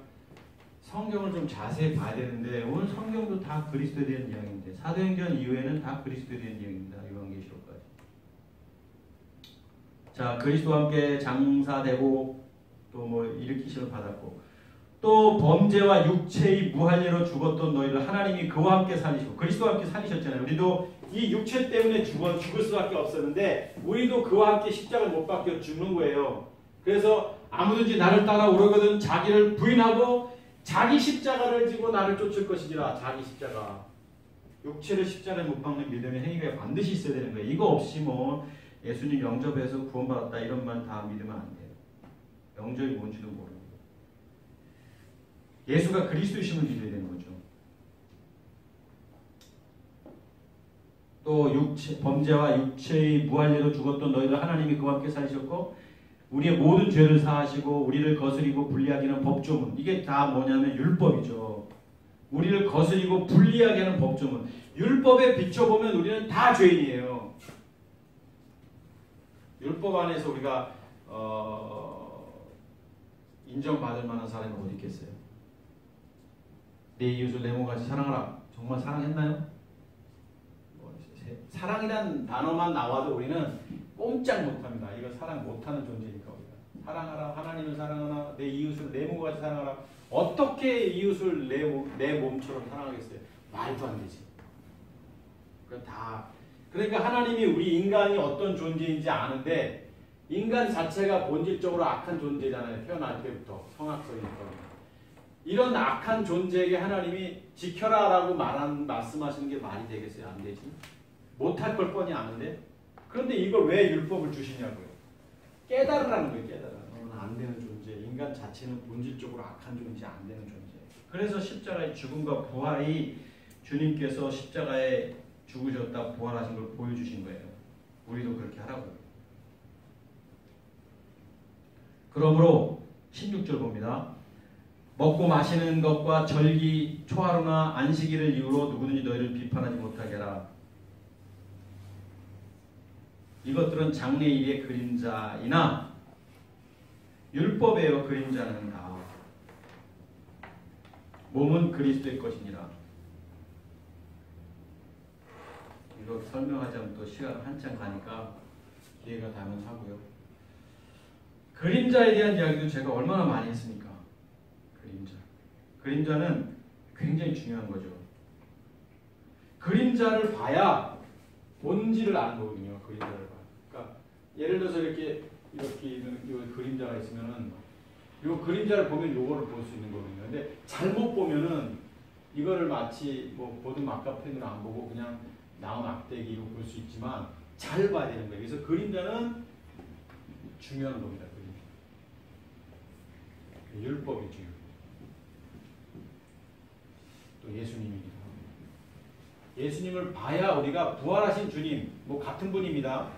성경을 좀 자세히 봐야 되는데 오늘 성경도 다 그리스도에 대한 이야기인데 사도행전 이후에는 다 그리스도에 대한 이야기입니다. 요한계시록까지. 자, 그리스도와 함께 장사되고 또 뭐 일으키심을 받았고 또 범죄와 육체의 무할례로 죽었던 너희를 하나님이 그와 함께 살리시고 그리스도와 함께 살리셨잖아요. 우리도 이 육체 때문에 죽을 수밖에 없었는데 우리도 그와 함께 십자가를 못 박혀 죽는 거예요. 그래서 아무든지 나를 따라오려거든 자기를 부인하고 자기 십자가를 지고 나를 쫓을 것이니라. 자기 십자가. 육체를 십자가에 못 박는 믿음의 행위가 반드시 있어야 되는 거예요. 이거 없이 뭐 예수님 영접해서 구원받았다 이런 말 다 믿으면 안 돼요. 영접이 뭔지도 모르고. 예수가 그리스도이심을 믿어야 되는 거죠. 또 범죄와 육체의 무할례로 죽었던 너희를 하나님이 그와 함께 살리셨고 우리의 모든 죄를 사하시고 우리를 거스리고 불리하게 하는 법조문. 이게 다 뭐냐면 율법이죠. 우리를 거스리고 불리하게 하는 법조문. 율법에 비춰보면 우리는 다 죄인이에요. 율법 안에서 우리가 인정받을 만한 사람이 어디 있겠어요? 내 이웃을 내 몸같이 사랑하라. 정말 사랑했나요? 사랑이란 단어만 나와도 우리는 꼼짝 못합니다. 이거 사랑 못하는 존재니까 우리가. 사랑하라. 하나님을 사랑하라. 내 이웃을 내 몸같이 사랑하라. 어떻게 이웃을 내 몸처럼 사랑하겠어요? 말도 안 되지. 그러니까 하나님이 우리 인간이 어떤 존재인지 아는데 인간 자체가 본질적으로 악한 존재잖아요. 태어날 때부터 성악설이니까. 이런 악한 존재에게 하나님이 지켜라라고 말씀하시는 게 말이 되겠어요? 안 되지. 못할 걸 뻔히 아는데. 그런데 이걸 왜 율법을 주시냐고요. 깨달으라는 거예요. 깨달으라. 너는 안 되는 존재. 인간 자체는 본질적으로 악한 존재, 안 되는 존재. 그래서 십자가의 죽음과 부활이 주님께서 십자가에 죽으셨다 부활하신 걸 보여주신 거예요. 우리도 그렇게 하라고요. 그러므로 16절 봅니다. 먹고 마시는 것과 절기, 초하루나 안식일을 이유로 누구든지 너희를 비판하지 못하게 하라. 이것들은 장래일의 그림자이나 율법에요. 그림자는 다. 몸은 그리스도의 것이니라. 이거 설명하자면 또 시간 한참 가니까 기회가 되면 하고요. 그림자에 대한 이야기도 제가 얼마나 많이 했습니까? 그림자. 그림자는 굉장히 중요한 거죠. 그림자를 봐야 본질을 아는 거거든요. 그림자를 봐. 그러니까 예를 들어서 이렇게 이 그림자가 있으면은 이 그림자를 보면 요거를 볼 수 있는 거거든요. 근데 잘못 보면은 이거를 마치 뭐 보든 막가펜으로 안 보고 그냥 나온 악대기로 볼 수 있지만 잘 봐야 되는 거예요. 그래서 그림자는 중요한 겁니다. 그림자. 율법이 중요해요. 또 예수님이기도 합니다. 예수님을 봐야 우리가 부활하신 주님, 뭐 같은 분입니다.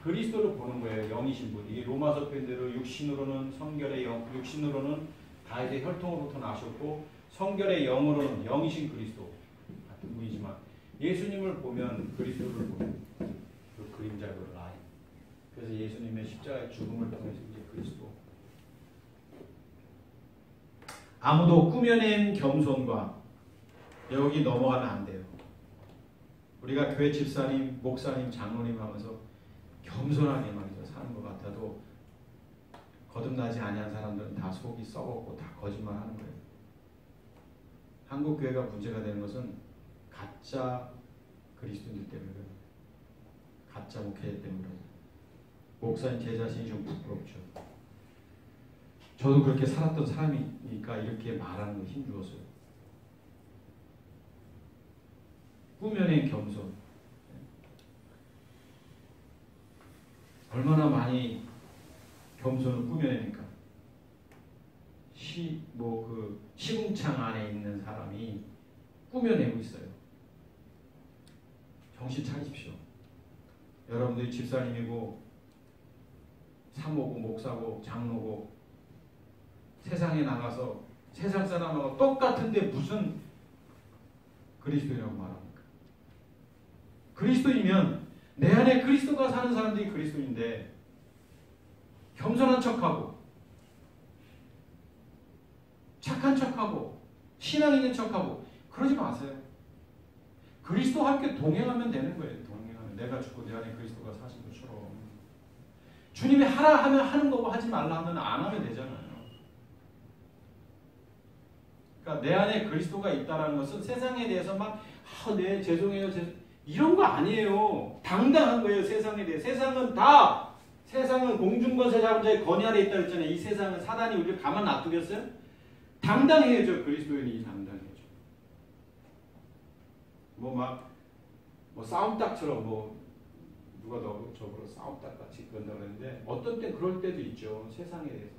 그리스도를 보는 거예요. 영이신 분. 이게 로마서 편대로 육신으로는 성결의 영, 육신으로는 다윗의 혈통으로부터 나셨고 성결의 영으로는 영이신 그리스도 같은 분이지만 예수님을 보면 그리스도를 보면 그 그림자의 라인. 그래서 예수님의 십자가의 죽음을 통해서 이제 그리스도. 아무도 꾸며낸 겸손과 여기 넘어가면 안 돼요. 우리가 교회 집사님, 목사님, 장로님 하면서 겸손하게 말이죠. 사는 것 같아도 거듭나지 아니한 사람들은 다 속이 썩었고 다 거짓말하는 거예요. 한국 교회가 문제가 되는 것은 가짜 그리스도인들 때문에 그래요. 가짜 목회자 때문에 그래요. 목사님 제 자신이 좀 부끄럽죠. 저도 그렇게 살았던 사람이니까 이렇게 말하는 거 힘들었어요. 꾸며낸 겸손. 얼마나 많이 겸손을 꾸며냅니까? 시궁창 안에 있는 사람이 꾸며내고 있어요. 정신 차리십시오. 여러분들이 집사님이고 사모고 목사고 장로고 세상에 나가서 세상 사람하고 똑같은데 무슨 그리스도인이라고 말합니까? 그리스도이면 내 안에 그리스도가 사는 사람들이 그리스도인데 겸손한 척하고 착한 척하고 신앙 있는 척하고 그러지 마세요. 그리스도와 함께 동행하면 되는 거예요. 동행하면 내가 죽고 내 안에 그리스도가 사신 것처럼 주님이 하라 하면 하는 거고 하지 말라 하면 안 하면 되잖아요. 그러니까 내 안에 그리스도가 있다는 것은 세상에 대해서 막 네 죄송해요 이런 거 아니에요. 당당한 거예요. 세상에 대해. 세상은 공중권세 잡은 자의 권위 아래 있다고 했잖아요. 이 세상은 사단이 우리를 가만 놔두겠어요? 당당해야죠. 그리스도인이 당당해야죠. 싸움닭처럼 누가 저거로 싸움닭같이 그런다고 그랬는데 어떤 땐 그럴 때도 있죠. 세상에 대해서.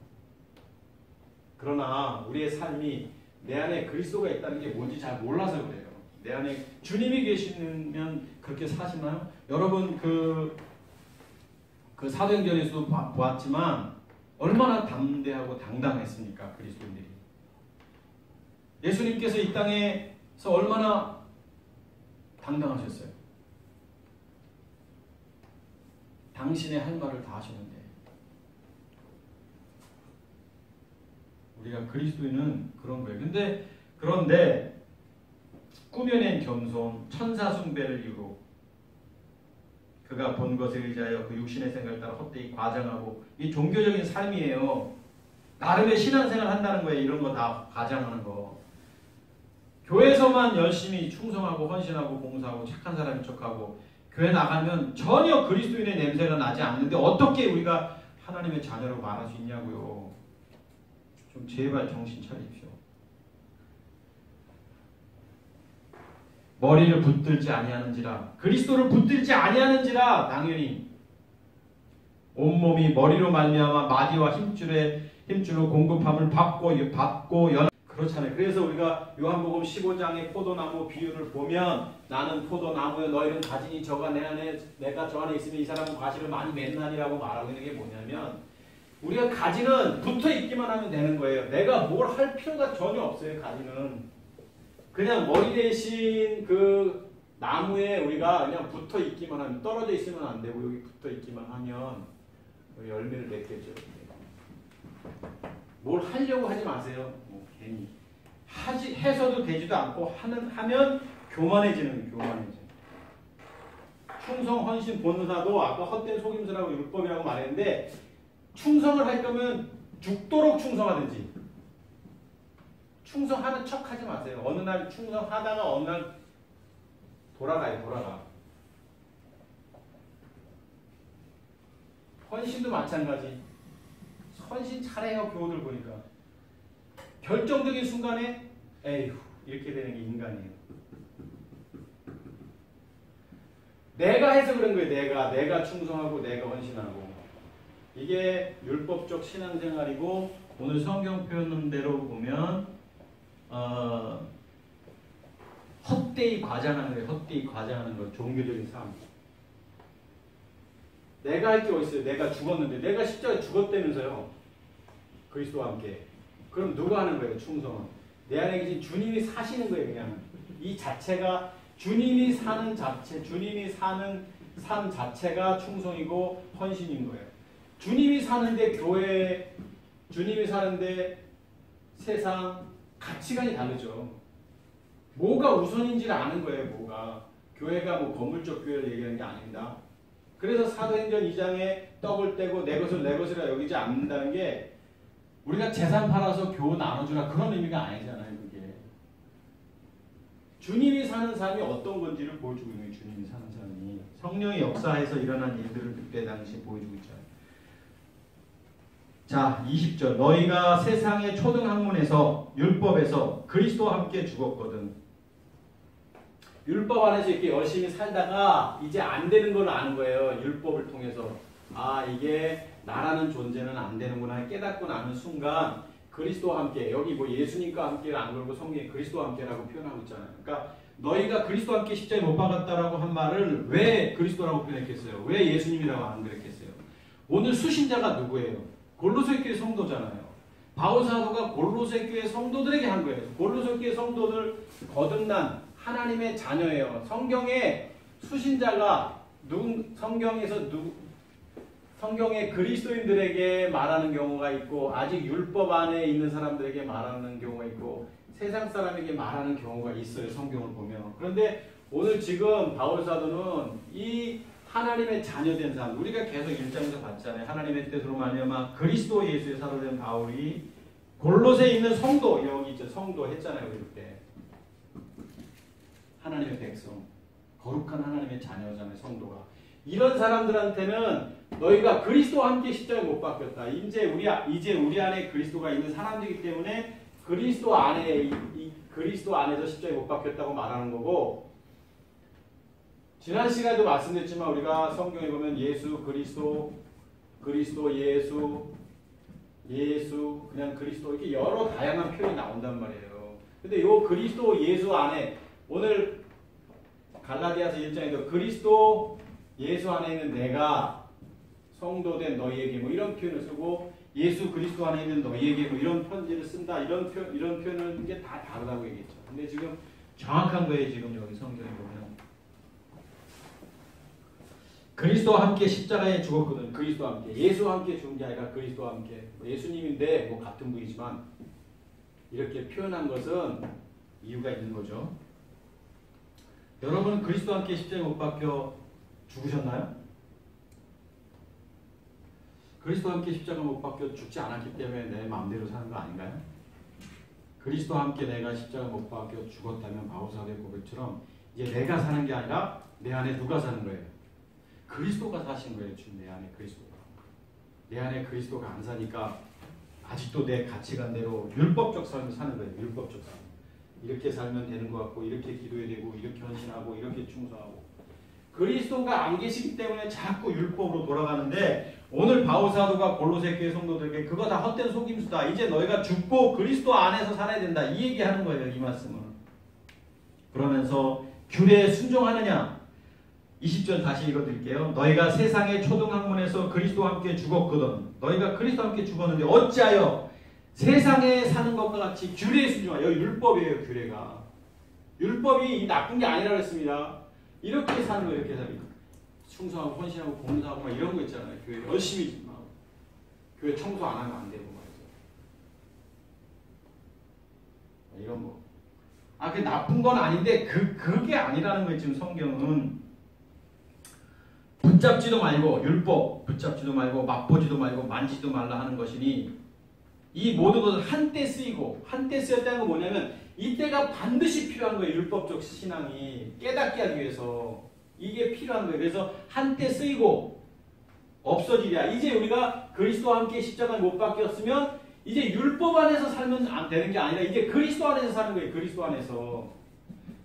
그러나 우리의 삶이 내 안에 그리스도가 있다는 게 뭔지 잘 몰라서 그래요. 내 안에 주님이 계시면 그렇게 사시나요? 여러분 그 사도행전에서도 보았지만 얼마나 담대하고 당당했습니까? 그리스도인들이. 예수님께서 이 땅에서 얼마나 당당하셨어요. 당신의 할 말을 다 하셨는데 우리가 그리스도인은 그런 거예요. 그런데 꾸며낸 겸손, 천사 숭배를 이유로 그가 본 것에 의지하여 그 육신의 생각을 따라 헛되이 과장하고 이 종교적인 삶이에요. 나름의 신앙생활 한다는 거예요. 이런 거 다 과장하는 거. 교회에서만 열심히 충성하고 헌신하고 봉사하고 착한 사람인 척하고 교회 나가면 전혀 그리스도인의 냄새가 나지 않는데 어떻게 우리가 하나님의 자녀라고 말할 수 있냐고요. 좀 제발 정신 차리십시오. 머리를 붙들지 아니하는지라, 그리스도를 붙들지 아니하는지라. 당연히 온몸이 머리로 말미암아 마디와 힘줄로 공급함을 받고 그렇잖아요. 그래서 우리가 요한복음 15장의 포도나무 비유를 보면 나는 포도나무여 너희는 가지니 저가 내 안에 내가 저 안에 있으면 이 사람은 과실을 많이 맺나니라고 말하고 있는 게 뭐냐면 우리가 가지는 붙어 있기만 하면 되는 거예요. 내가 뭘 할 필요가 전혀 없어요. 가지는 그냥 머리 대신 그 나무에 우리가 그냥 붙어 있기만 하면, 떨어져 있으면 안 되고 여기 붙어 있기만 하면 열매를 맺겠죠. 뭘 하려고 하지 마세요. 뭐 괜히 해서도 되지도 않고 하면 교만해지는 거예요. 충성, 헌신, 본사도 아까 헛된 속임수라고 율법이라고 말했는데 충성을 할 거면 죽도록 충성하든지 충성하는 척 하지 마세요. 어느 날 충성하다가 어느 날 돌아가. 헌신도 마찬가지. 헌신 잘해요. 교우들 보니까. 결정적인 순간에 에휴 이렇게 되는 게 인간이에요. 내가 해서 그런 거예요. 내가 충성하고 내가 헌신하고. 이게 율법적 신앙생활이고 오늘 성경 표현대로 보면 헛되이 과장하는 거예요. 헛되이 과장하는 거. 종교적인 삶. 내가 할 게 어딨어요. 내가 죽었는데 내가 십자가에 죽었다면서요. 그리스도와 함께. 그럼 누가 하는 거예요? 충성은. 내 안에 계신 주님이 사시는 거예요. 그냥 이 자체가 주님이 사는 자체, 주님이 사는 삶 자체가 충성이고 헌신인 거예요. 주님이 사는데 교회, 주님이 사는데 세상 가치관이 다르죠. 뭐가 우선인지를 아는 거예요. 뭐가. 교회가 뭐 건물적 교회를 얘기하는 게 아닙니다. 그래서 사도행전 2장에 떡을 떼고 내 것이라 여기지 않는다는 게 우리가 재산 팔아서 교우 나눠주라 그런 의미가 아니잖아요. 그게. 주님이 사는 삶이 어떤 건지를 보여주고 있는 거예요. 주님이 사는 삶이. 성령의 역사에서 일어난 일들을 그때 당시 보여주고 있잖아요. 자, 20절. 너희가 세상의 초등학문에서 율법에서 그리스도와 함께 죽었거든. 율법 안에서 이렇게 열심히 살다가 이제 안 되는 걸 아는 거예요. 율법을 통해서. 아, 이게 나라는 존재는 안 되는구나 깨닫고 나는 순간 그리스도와 함께, 여기 뭐 예수님과 함께를 안 걸고 성경에 그리스도와 함께라고 표현하고 있잖아요. 그러니까 너희가 그리스도와 함께 십자가에 못 박았다라고 한 말을 왜 그리스도라고 표현했겠어요? 왜 예수님이라고 안 그랬겠어요? 오늘 수신자가 누구예요? 골로새 교회 성도잖아요. 바울 사도가 골로새 교회 성도들에게 한 거예요. 골로새 교회 성도들 거듭난 하나님의 자녀예요. 성경에 수신자가 성경의 그리스도인들에게 말하는 경우가 있고 아직 율법 안에 있는 사람들에게 말하는 경우가 있고 세상 사람에게 말하는 경우가 있어요. 성경을 보면. 그런데 오늘 지금 바울 사도는 이 하나님의 자녀된 사람, 우리가 계속 1장에서 봤잖아요. 하나님의 뜻으로 말미암아 그리스도 예수의 사도된 바울이 골로새에 있는 성도, 여기 있죠. 성도 했잖아요. 그때 하나님의 백성, 거룩한 하나님의 자녀잖아요. 성도가. 이런 사람들한테는 너희가 그리스도와 함께 십자가에 못 박혔다. 이제 우리 안에 그리스도가 있는 사람들이기 때문에 그리스도 안에서 십자가에 못 박혔다고 말하는 거고, 지난 시간에도 말씀드렸지만 우리가 성경에 보면 예수, 그리스도, 예수, 그냥 그리스도 이렇게 여러 다양한 표현이 나온단 말이에요. 근데 요 그리스도 예수 안에 오늘 갈라디아서 1장에도 그리스도 예수 안에 있는 내가 성도된 너희에게 뭐 이런 표현을 쓰고 예수 그리스도 안에 있는 너희에게 뭐 이런 편지를 쓴다 이런 표현을 이게 다 다르다고 얘기했죠. 근데 지금 정확한 거예요. 지금 여기 성경에 보면 그리스도와 함께 십자가에 죽었거든. 그리스도와 함께. 예수와 함께 죽은 게 아니라 그리스도와 함께. 예수님인데 뭐 같은 분이지만 이렇게 표현한 것은 이유가 있는 거죠. 여러분은 그리스도와 함께 십자가에 못 박혀 죽으셨나요? 그리스도와 함께 십자가에 못 박혀 죽지 않았기 때문에 내 마음대로 사는 거 아닌가요? 그리스도와 함께 내가 십자가 못 박혀 죽었다면 바울사도의 고백처럼 이제 내가 사는 게 아니라 내 안에 누가 사는 거예요? 그리스도가 사신 거예요. 지금 내 안에 그리스도가. 내 안에 그리스도가 안 사니까 아직도 내 가치관대로 율법적 삶을 사는 거예요. 율법적 삶. 이렇게 살면 되는 것 같고 이렇게 기도해야 되고 이렇게 헌신하고 이렇게 충성하고 그리스도가 안 계시기 때문에 자꾸 율법으로 돌아가는데 오늘 바울사도가 골로새 교회 성도들에게 그거 다 헛된 속임수다. 이제 너희가 죽고 그리스도 안에서 살아야 된다. 이 얘기하는 거예요. 이 말씀은. 그러면서 규례에 순종하느냐. 20절 다시 읽어드릴게요. 너희가 세상의 초등학문에서 그리스도와 함께 죽었거든. 너희가 그리스도와 함께 죽었는데 어찌하여 세상에 사는 것과 같이 규례에 순종하여. 여기 율법이에요. 규례가. 율법이 나쁜 게 아니라고 했습니다. 이렇게 사는 거예요. 이렇게 살고 충성하고 헌신하고 봉사하고 막 이런 거 있잖아요. 교회 열심히 막 교회 청소 안 하면 안 되고 말이죠. 이런 거. 그 나쁜 건 아닌데 그게 아니라는 거예요. 지금 성경은 붙잡지도 말고 율법 붙잡지도 말고 맛보지도 말고 만지지도 말라 하는 것이니 이 모든 것은 한때 쓰이고 한때 쓰였다는 건 뭐냐면 이때가 반드시 필요한 거예요. 율법적 신앙이 깨닫게 하기 위해서 이게 필요한 거예요. 그래서 한때 쓰이고 없어지랴. 이제 우리가 그리스도와 함께 십자가에 못 박혔으면 이제 율법 안에서 살면 안 되는 게 아니라 이제 그리스도 안에서 사는 거예요. 그리스도 안에서.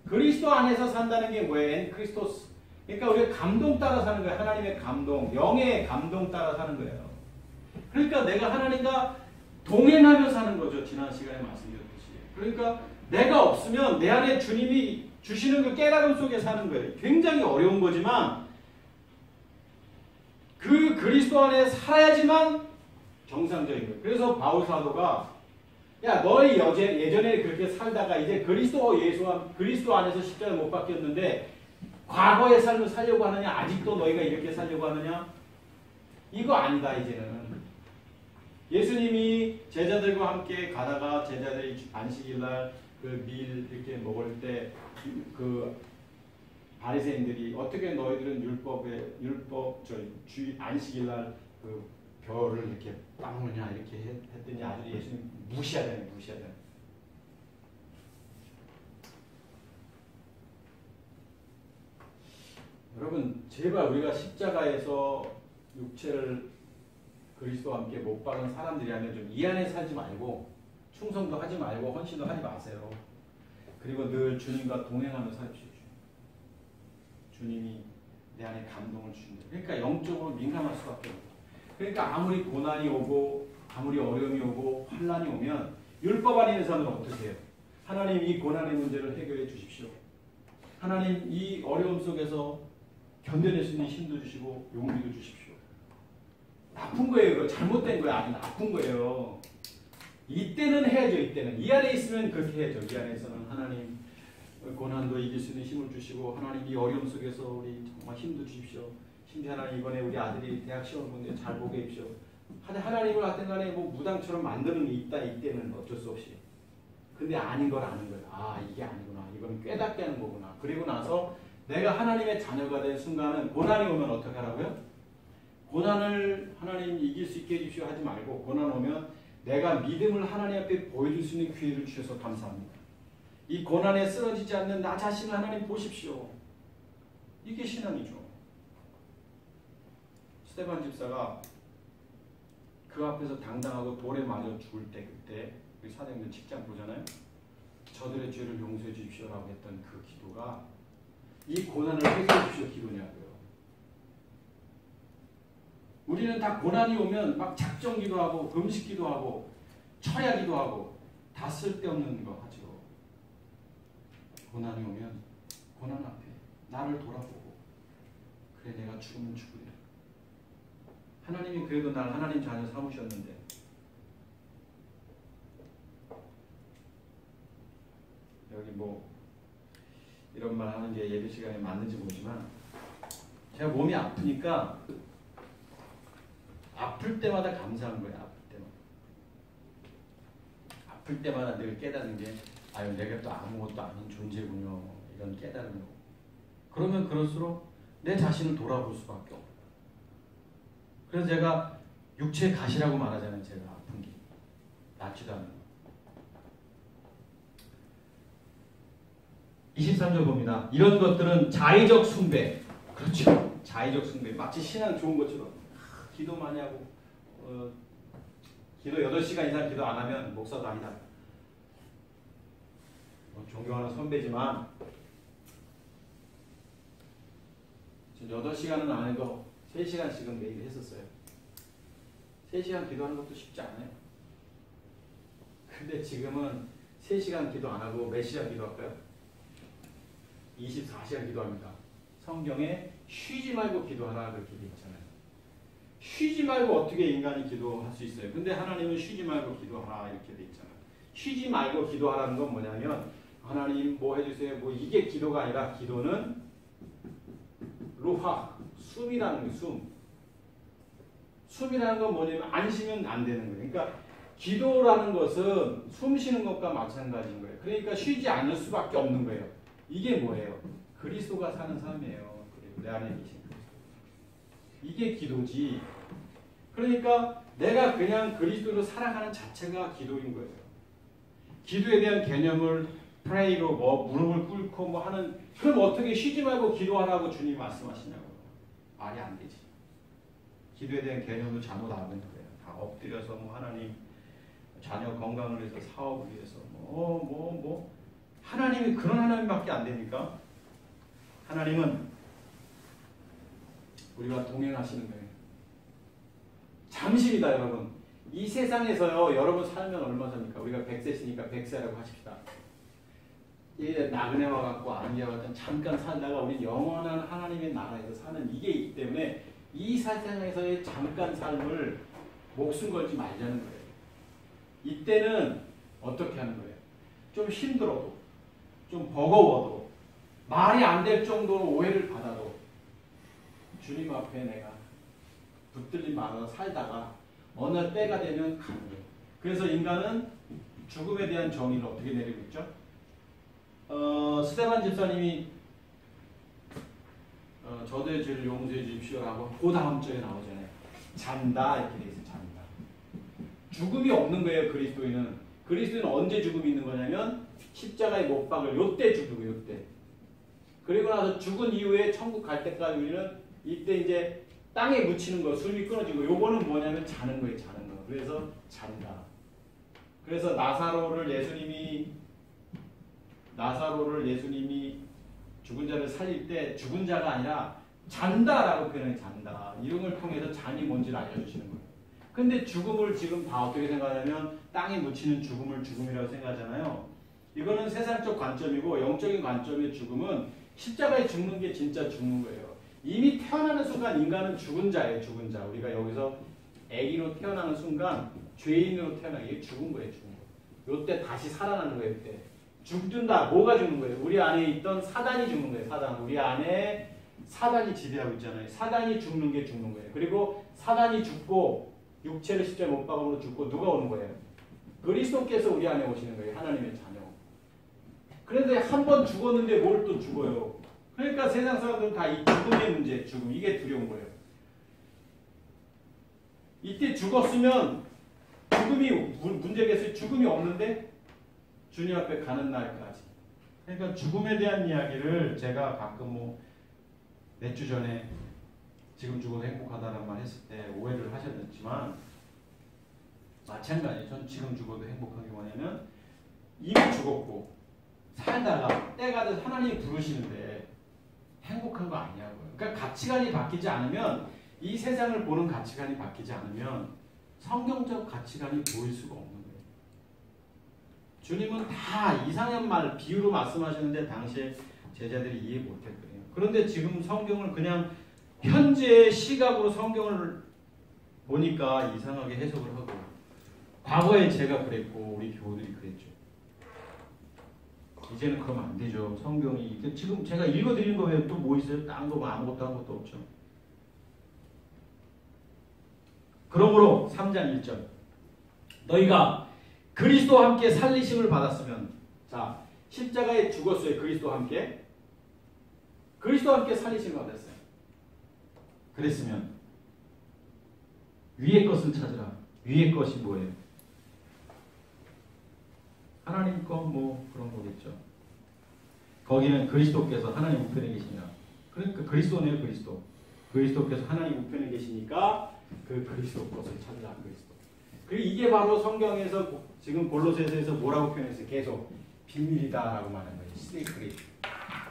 그리스도 안에서 산다는 게 뭐예요? 엔 크리스토스. 그러니까 우리가 감동 따라 사는 거예요. 하나님의 감동, 영의 감동 따라 사는 거예요. 그러니까 내가 하나님과 동행하며 사는 거죠. 지난 시간에 말씀드렸듯이. 그러니까 내가 없으면 내 안에 주님이 주시는 그 깨달음 속에 사는 거예요. 굉장히 어려운 거지만 그 그리스도 안에 살아야지만 정상적인 거예요. 그래서 바울 사도가 야 너희 예전에 그렇게 살다가 이제 그리스도 안에서 십자가에 못 박혔는데 과거의 삶을 살려고 하느냐? 아직도 너희가 이렇게 살려고 하느냐? 이거 아니다 이제는. 예수님이 제자들과 함께 가다가 제자들이 안식일날 그 밀 이렇게 먹을 때 그 바리새인들이 어떻게 너희들은 안식일날 그 별을 이렇게 닦느냐 이렇게 했더니 아들이 예수님 무시하잖아요. 여러분 제발 우리가 십자가에서 육체를 그리스도와 함께 못 박은 사람들이라면 좀 이 안에 살지 말고 충성도 하지 말고 헌신도 하지 마세요. 그리고 늘 주님과 동행하며 살십시오. 주님이 내 안에 감동을 주신다. 그러니까 영적으로 민감할 수밖에 없어요. 그러니까 아무리 고난이 오고 아무리 어려움이 오고 환난이 오면 율법 안에 있는 사람은 어떻게 해요? 하나님 이 고난의 문제를 해결해 주십시오. 하나님 이 어려움 속에서 견뎌낼 수 있는 힘도 주시고 용기도 주십시오. 나쁜 거예요. 이거 잘못된 거예요. 아주 나쁜 거예요. 이때는 해야죠. 이때는. 이 안에 있으면 그렇게 해야죠. 이 안에서는 하나님 고난도 이길 수 있는 힘을 주시고 하나님 이 어려움 속에서 우리 정말 힘도 주십시오. 심지어 하나님 이번에 우리 아들이 대학 시험 보는데 잘 보게 해주십시오. 하나님을 하여튼 간에 뭐 무당처럼 만드는 게 있다. 이때는 어쩔 수 없이. 근데 아닌 걸 아는 거예요. 이게 아니구나. 이건 깨닫게 하는 거구나. 그리고 나서 내가 하나님의 자녀가 된 순간은 고난이 오면 어떻게 하라고요? 고난을 하나님 이길 수 있게 해주십시오 하지 말고 고난 오면 내가 믿음을 하나님 앞에 보여줄 수 있는 기회를 주셔서 감사합니다. 이 고난에 쓰러지지 않는 나 자신을 하나님 보십시오. 이게 신앙이죠. 스테반 집사가 그 앞에서 당당하고 돌에 맞아 죽을 때 그때 우리 사도행전 10장 보잖아요. 저들의 죄를 용서해 주십시오라고 했던 그 기도가 이 고난을 해결해 주십시오 기도냐고요. 우리는 다 고난이 오면 막 작정기도 하고 금식기도 하고 철야기도 하고 다 쓸데없는 거 하죠. 고난이 오면 고난 앞에 나를 돌아보고 그래 내가 죽으면 죽으리라. 하나님이 그래도 날 하나님 자녀 삼으셨는데 여기 뭐 이런 말 하는 게 예배 시간에 맞는지 모르지만 제가 몸이 아프니까 아플 때마다 감사한 거예요. 아플 때마다 늘 깨닫는 게 아유 내가 또 아무것도 아닌 존재군요. 이런 깨달음으로. 그러면 그럴수록 내 자신을 돌아볼 수밖에 없어요. 그래서 제가 육체 가시라고 말하잖아요. 제가 아픈 게 낫지도 않는 거. 23절 봅니다. 이런 것들은 자의적 숭배. 그렇죠. 자의적 숭배. 마치 신앙 좋은 것처럼 기도 많이 하고 기도 8시간 이상 기도 안 하면 목사도 아니다. 존경하는 선배지만 지금 8시간은 안 해도 3시간씩은 매일 했었어요. 3시간 기도하는 것도 쉽지 않아요. 근데 지금은 3시간 기도 안 하고 몇 시간 기도할까요? 24시간 기도합니다. 성경에 쉬지 말고 기도하라 그렇게 돼 있잖아요. 쉬지 말고 어떻게 인간이 기도할 수 있어요? 근데 하나님은 쉬지 말고 기도하라 이렇게 돼 있잖아요. 쉬지 말고 기도하라는 건 뭐냐면 하나님 뭐 해주세요. 뭐 이게 기도가 아니라 기도는 루하, 숨이라는 거예요. 숨. 숨이라는 건 뭐냐면 안 쉬면 안 되는 거예요. 그러니까 기도라는 것은 숨 쉬는 것과 마찬가지인 거예요. 그러니까 쉬지 않을 수밖에 없는 거예요. 이게 뭐예요? 그리스도가 사는 삶이에요. 그리고 내 안에 계신 그리스도. 이게 기도지. 그러니까 내가 그냥 그리스도로 살아가는 자체가 기도인 거예요. 기도에 대한 개념을 프레이로 뭐 무릎을 꿇고 뭐 하는 그럼 어떻게 쉬지 말고 기도하라고 주님이 말씀하시냐고. 말이 안 되지. 기도에 대한 개념도 잘못 알고 있는 거예요. 다 엎드려서 뭐 하나님 자녀 건강을 위해서 사업을 위해서 뭐 하나님이 그런 하나님밖에 안 됩니까? 하나님은 우리가 동행하시는 거예요. 잠시입니다, 여러분. 이 세상에서요, 여러분 살면 얼마 삽니까? 우리가 100세시니까 100세라고 하십시다. 이 나그네와 같고 아기와 같은 잠깐 살다가 우리 영원한 하나님의 나라에서 사는 이게 있기 때문에 이 세상에서의 잠깐 삶을 목숨 걸지 말자는 거예요. 이때는 어떻게 하는 거예요? 좀 힘들어도, 좀 버거워도, 말이 안 될 정도로 오해를 받아도 주님 앞에 내가 붙들림 말아서 살다가 어느 때가 되면 가는 거예요. 그래서 인간은 죽음에 대한 정의를 어떻게 내리고 있죠? 스테반 집사님이 저도의 죄를 용서해 주십시오라고 그 다음 절에 나오잖아요. 잔다 이렇게 돼 있어요. 잔다. 죽음이 없는 거예요. 그리스도인은. 그리스도인은 언제 죽음이 있는 거냐면 십자가에 못 박을 요때 죽는 거예요. 요때. 그리고 나서 죽은 이후에 천국 갈 때까지 우리는 이때 이제 땅에 묻히는 거, 숨이 끊어지고 요거는 뭐냐면 자는 거예요. 자는 거. 그래서 잔다. 그래서 나사로를 예수님이 죽은 자를 살릴 때 죽은 자가 아니라 잔다라고 표현해. 잔다. 이런 걸 통해서 잔이 뭔지를 알려주시는 거예요. 근데 죽음을 지금 다 어떻게 생각하냐면 땅에 묻히는 죽음을 죽음이라고 생각하잖아요. 이거는 세상적 관점이고 영적인 관점의 죽음은 십자가에 죽는 게 진짜 죽는 거예요. 이미 태어나는 순간 인간은 죽은 자예요. 죽은 자. 우리가 여기서 아기로 태어나는 순간 죄인으로 태어나게 이게 죽은 거예요. 죽은 거. 요때 다시 살아나는 거예요. 이때. 죽든다. 뭐가 죽는 거예요? 우리 안에 있던 사단이 죽는 거예요. 사단. 우리 안에 사단이 지배하고 있잖아요. 사단이 죽는 게 죽는 거예요. 그리고 사단이 죽고 육체를 십자가에 못 박음으로 죽고 누가 오는 거예요? 그리스도께서 우리 안에 오시는 거예요. 하나님의 자녀. 그런데 한 번 죽었는데 뭘 또 죽어요? 그러니까 세상 사람들은 다 이 죽음의 문제, 죽음. 이게 두려운 거예요. 이때 죽었으면 죽음이 문제겠어요. 죽음이 없는데 주님 앞에 가는 날까지. 그러니까 죽음에 대한 이야기를 제가 가끔 몇 주 전에 지금 죽어도 행복하다는 말 했을 때 오해를 하셨지만 마찬가지예요. 전 지금 죽어도 행복하기 원하면 이미 죽었고 살다가 때가 돼서 하나님이 부르시는데 행복한 거 아니냐고요. 그러니까 가치관이 바뀌지 않으면 이 세상을 보는 가치관이 바뀌지 않으면 성경적 가치관이 보일 수가 없는 거예요. 주님은 다 이상한 말, 비유로 말씀하시는데 당시에 제자들이 이해 못했거든요. 그런데 지금 성경을 그냥 현재의 시각으로 성경을 보니까 이상하게 해석을 하고 과거에 제가 그랬고 우리 교우들이 그랬죠. 이제는 그러면 안 되죠. 성경이 지금 제가 읽어드리는 거 외에 또 뭐 있어요? 딴 거 아무것도 한 것도 없죠. 그러므로 3장 1절 너희가 그리스도와 함께 살리심을 받았으면 자 십자가에 죽었어요. 그리스도와 함께 살리심을 받았어요. 그랬으면 위의 것을 찾으라. 위의 것이 뭐예요? 하나님 거 뭐 그런 거겠죠. 거기는 그리스도께서 하나님 우편에 계시냐. 그러니까 그리스도네요. 그리스도께서 하나님 우편에 계시니까 그 그리스도 것을 찾으라. 그리스도. 그리고 이게 바로 성경에서 지금 골로새서에서 뭐라고 표현했어요? 계속 비밀이다라고 말하는 거예요. 시크릿.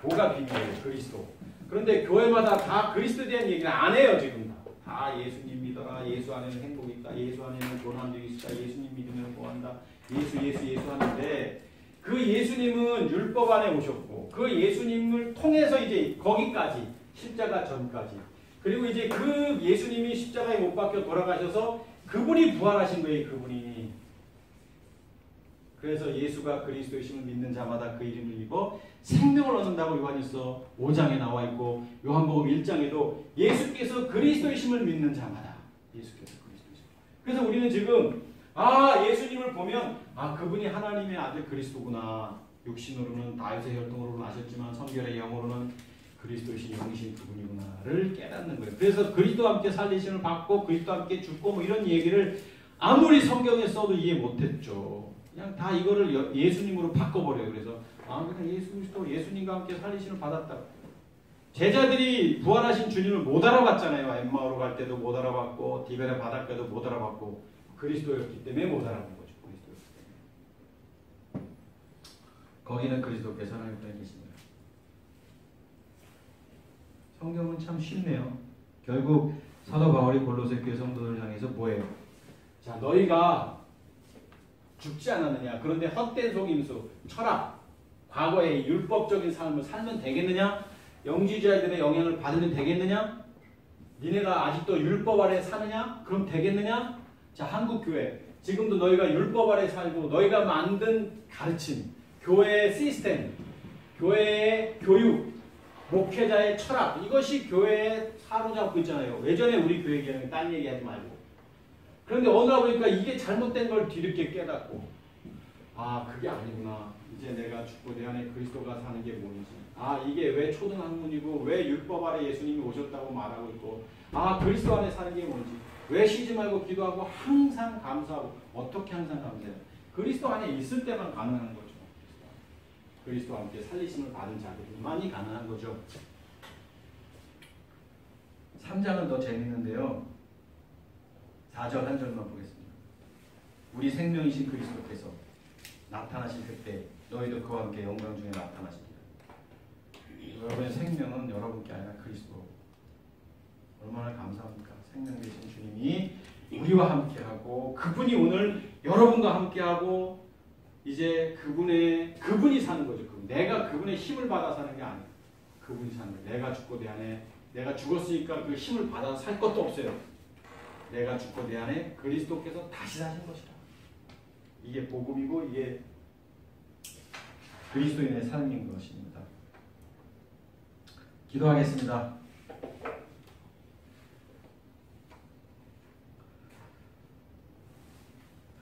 뭐가 비밀이에요? 그리스도. 그런데 교회마다 다 그리스도에 대한 얘기를 안 해요. 지금 다 예수님 믿어라. 예수 안에는 행복이 있다. 예수 안에는 고난도 있다. 예수님 믿으면 뭐한다. 예수 하는데 그 예수님은 율법 안에 오셨고 그 예수님을 통해서 이제 거기까지 십자가 전까지 그리고 이제 그 예수님이 십자가에 못 박혀 돌아가셔서 그분이 부활하신 거예요. 그분이. 그래서 예수가 그리스도이심을 믿는 자마다 그 이름을 입어 생명을 얻는다고 요한일서 5장에 나와 있고 요한복음 1장에도 예수께서 그리스도이심을 믿는 자마다 예수께서 그리스도이심. 그래서 우리는 지금 예수님을 보면 그분이 하나님의 아들 그리스도구나. 육신으로는 다윗의 혈통으로는 아셨지만 성결의 영으로는 그리스도이신 영이신 그분이구나를 깨닫는 거예요. 그래서 그리스도와 함께 살리심을 받고 그리스도와 함께 죽고 뭐 이런 얘기를 아무리 성경에 써도 이해 못했죠. 그냥 다 이거를 예수님으로 바꿔버려요. 그래서 그냥 예수 그리스도 예수님과 함께 살리심을 받았다. 제자들이 부활하신 주님을 못 알아봤잖아요. 엠마오로 갈 때도 못 알아봤고 디베라 바닷가도 못 알아봤고 그리스도였기 때문에 못 알아본 거죠. 그리스도였기 때문에. 거기는 그리스도께서 하나님 우편에 계십니다. 성경은 참 쉽네요. 결국 사도 바울이 골로새 교회 성도들을 향해서 뭐예요? 자, 너희가 죽지 않았느냐? 그런데 헛된 속임수, 철학, 과거의 율법적인 삶을 살면 되겠느냐? 영지주의자들의 영향을 받으면 되겠느냐? 니네가 아직도 율법 아래 사느냐? 그럼 되겠느냐? 자, 한국교회. 지금도 너희가 율법 아래 살고 너희가 만든 가르침, 교회의 시스템, 교회의 교육, 목회자의 철학, 이것이 교회에 사로잡고 있잖아요. 예전에 우리 교회 기능은 딴 얘기하지 말고. 그런데 어느 날 보니까 이게 잘못된 걸 뒤늦게 깨닫고 그게 아니구나. 이제 내가 죽고 내 안에 그리스도가 사는 게 뭔지. 이게 왜 초등학문이고 왜 율법 아래 예수님이 오셨다고 말하고 있고 그리스도 안에 사는 게 뭔지. 왜 쉬지 말고 기도하고 항상 감사하고. 어떻게 항상 감사해요? 그리스도 안에 있을 때만 가능한 거죠. 그리스도와 함께 살리심을 받은 자들만이 가능한 거죠. 3장은 더 재밌는데요. 4절 한 절만 보겠습니다. 우리 생명이신 그리스도께서 나타나실 그때 너희도 그와 함께 영광 중에 나타나십니다. 여러분의 생명은 여러분께 아니라 그리스도. 얼마나 감사합니까? 생명 되신 주님이 우리와 함께하고 그분이 오늘 여러분과 함께하고 이제 그분이 사는 거죠. 내가 그분의 힘을 받아 사는 게 아니에요. 그분이 사는 거예요. 내가 죽고 내 안에 내가 죽었으니까 그 힘을 받아서 살 것도 없어요. 내가 죽고 내 안에 그리스도께서 다시 사신 것이다. 이게 복음이고 이게 그리스도인의 삶인 것입니다. 기도하겠습니다.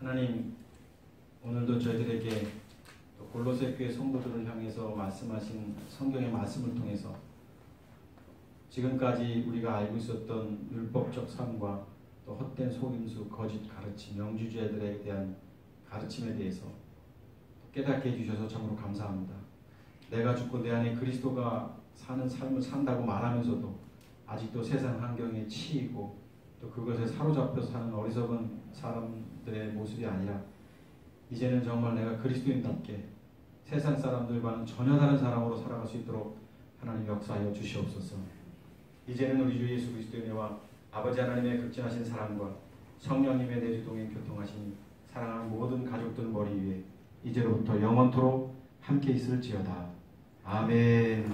하나님, 오늘도 저희들에게 골로새 교회 성도들을 향해서 말씀하신 성경의 말씀을 통해서 지금까지 우리가 알고 있었던 율법적 삶과 또 헛된 속임수, 거짓 가르침, 영주주의자들에 대한 가르침에 대해서 깨닫게 해주셔서 참으로 감사합니다. 내가 죽고 내 안에 그리스도가 사는 삶을 산다고 말하면서도 아직도 세상 환경에 치이고 또 그것에 사로잡혀 사는 어리석은 사람들의 모습이 아니라 이제는 정말 내가 그리스도인답게 세상 사람들과는 전혀 다른 사람으로 살아갈 수 있도록 하나님 역사하여 주시옵소서. 이제는 우리 주 예수 그리스도의 은혜와 아버지 하나님의 극진하신 사랑과 성령님의 내주동행 교통하신 사랑하는 모든 가족들 머리 위에 이제로부터 영원토록 함께 있을지어다. 아멘.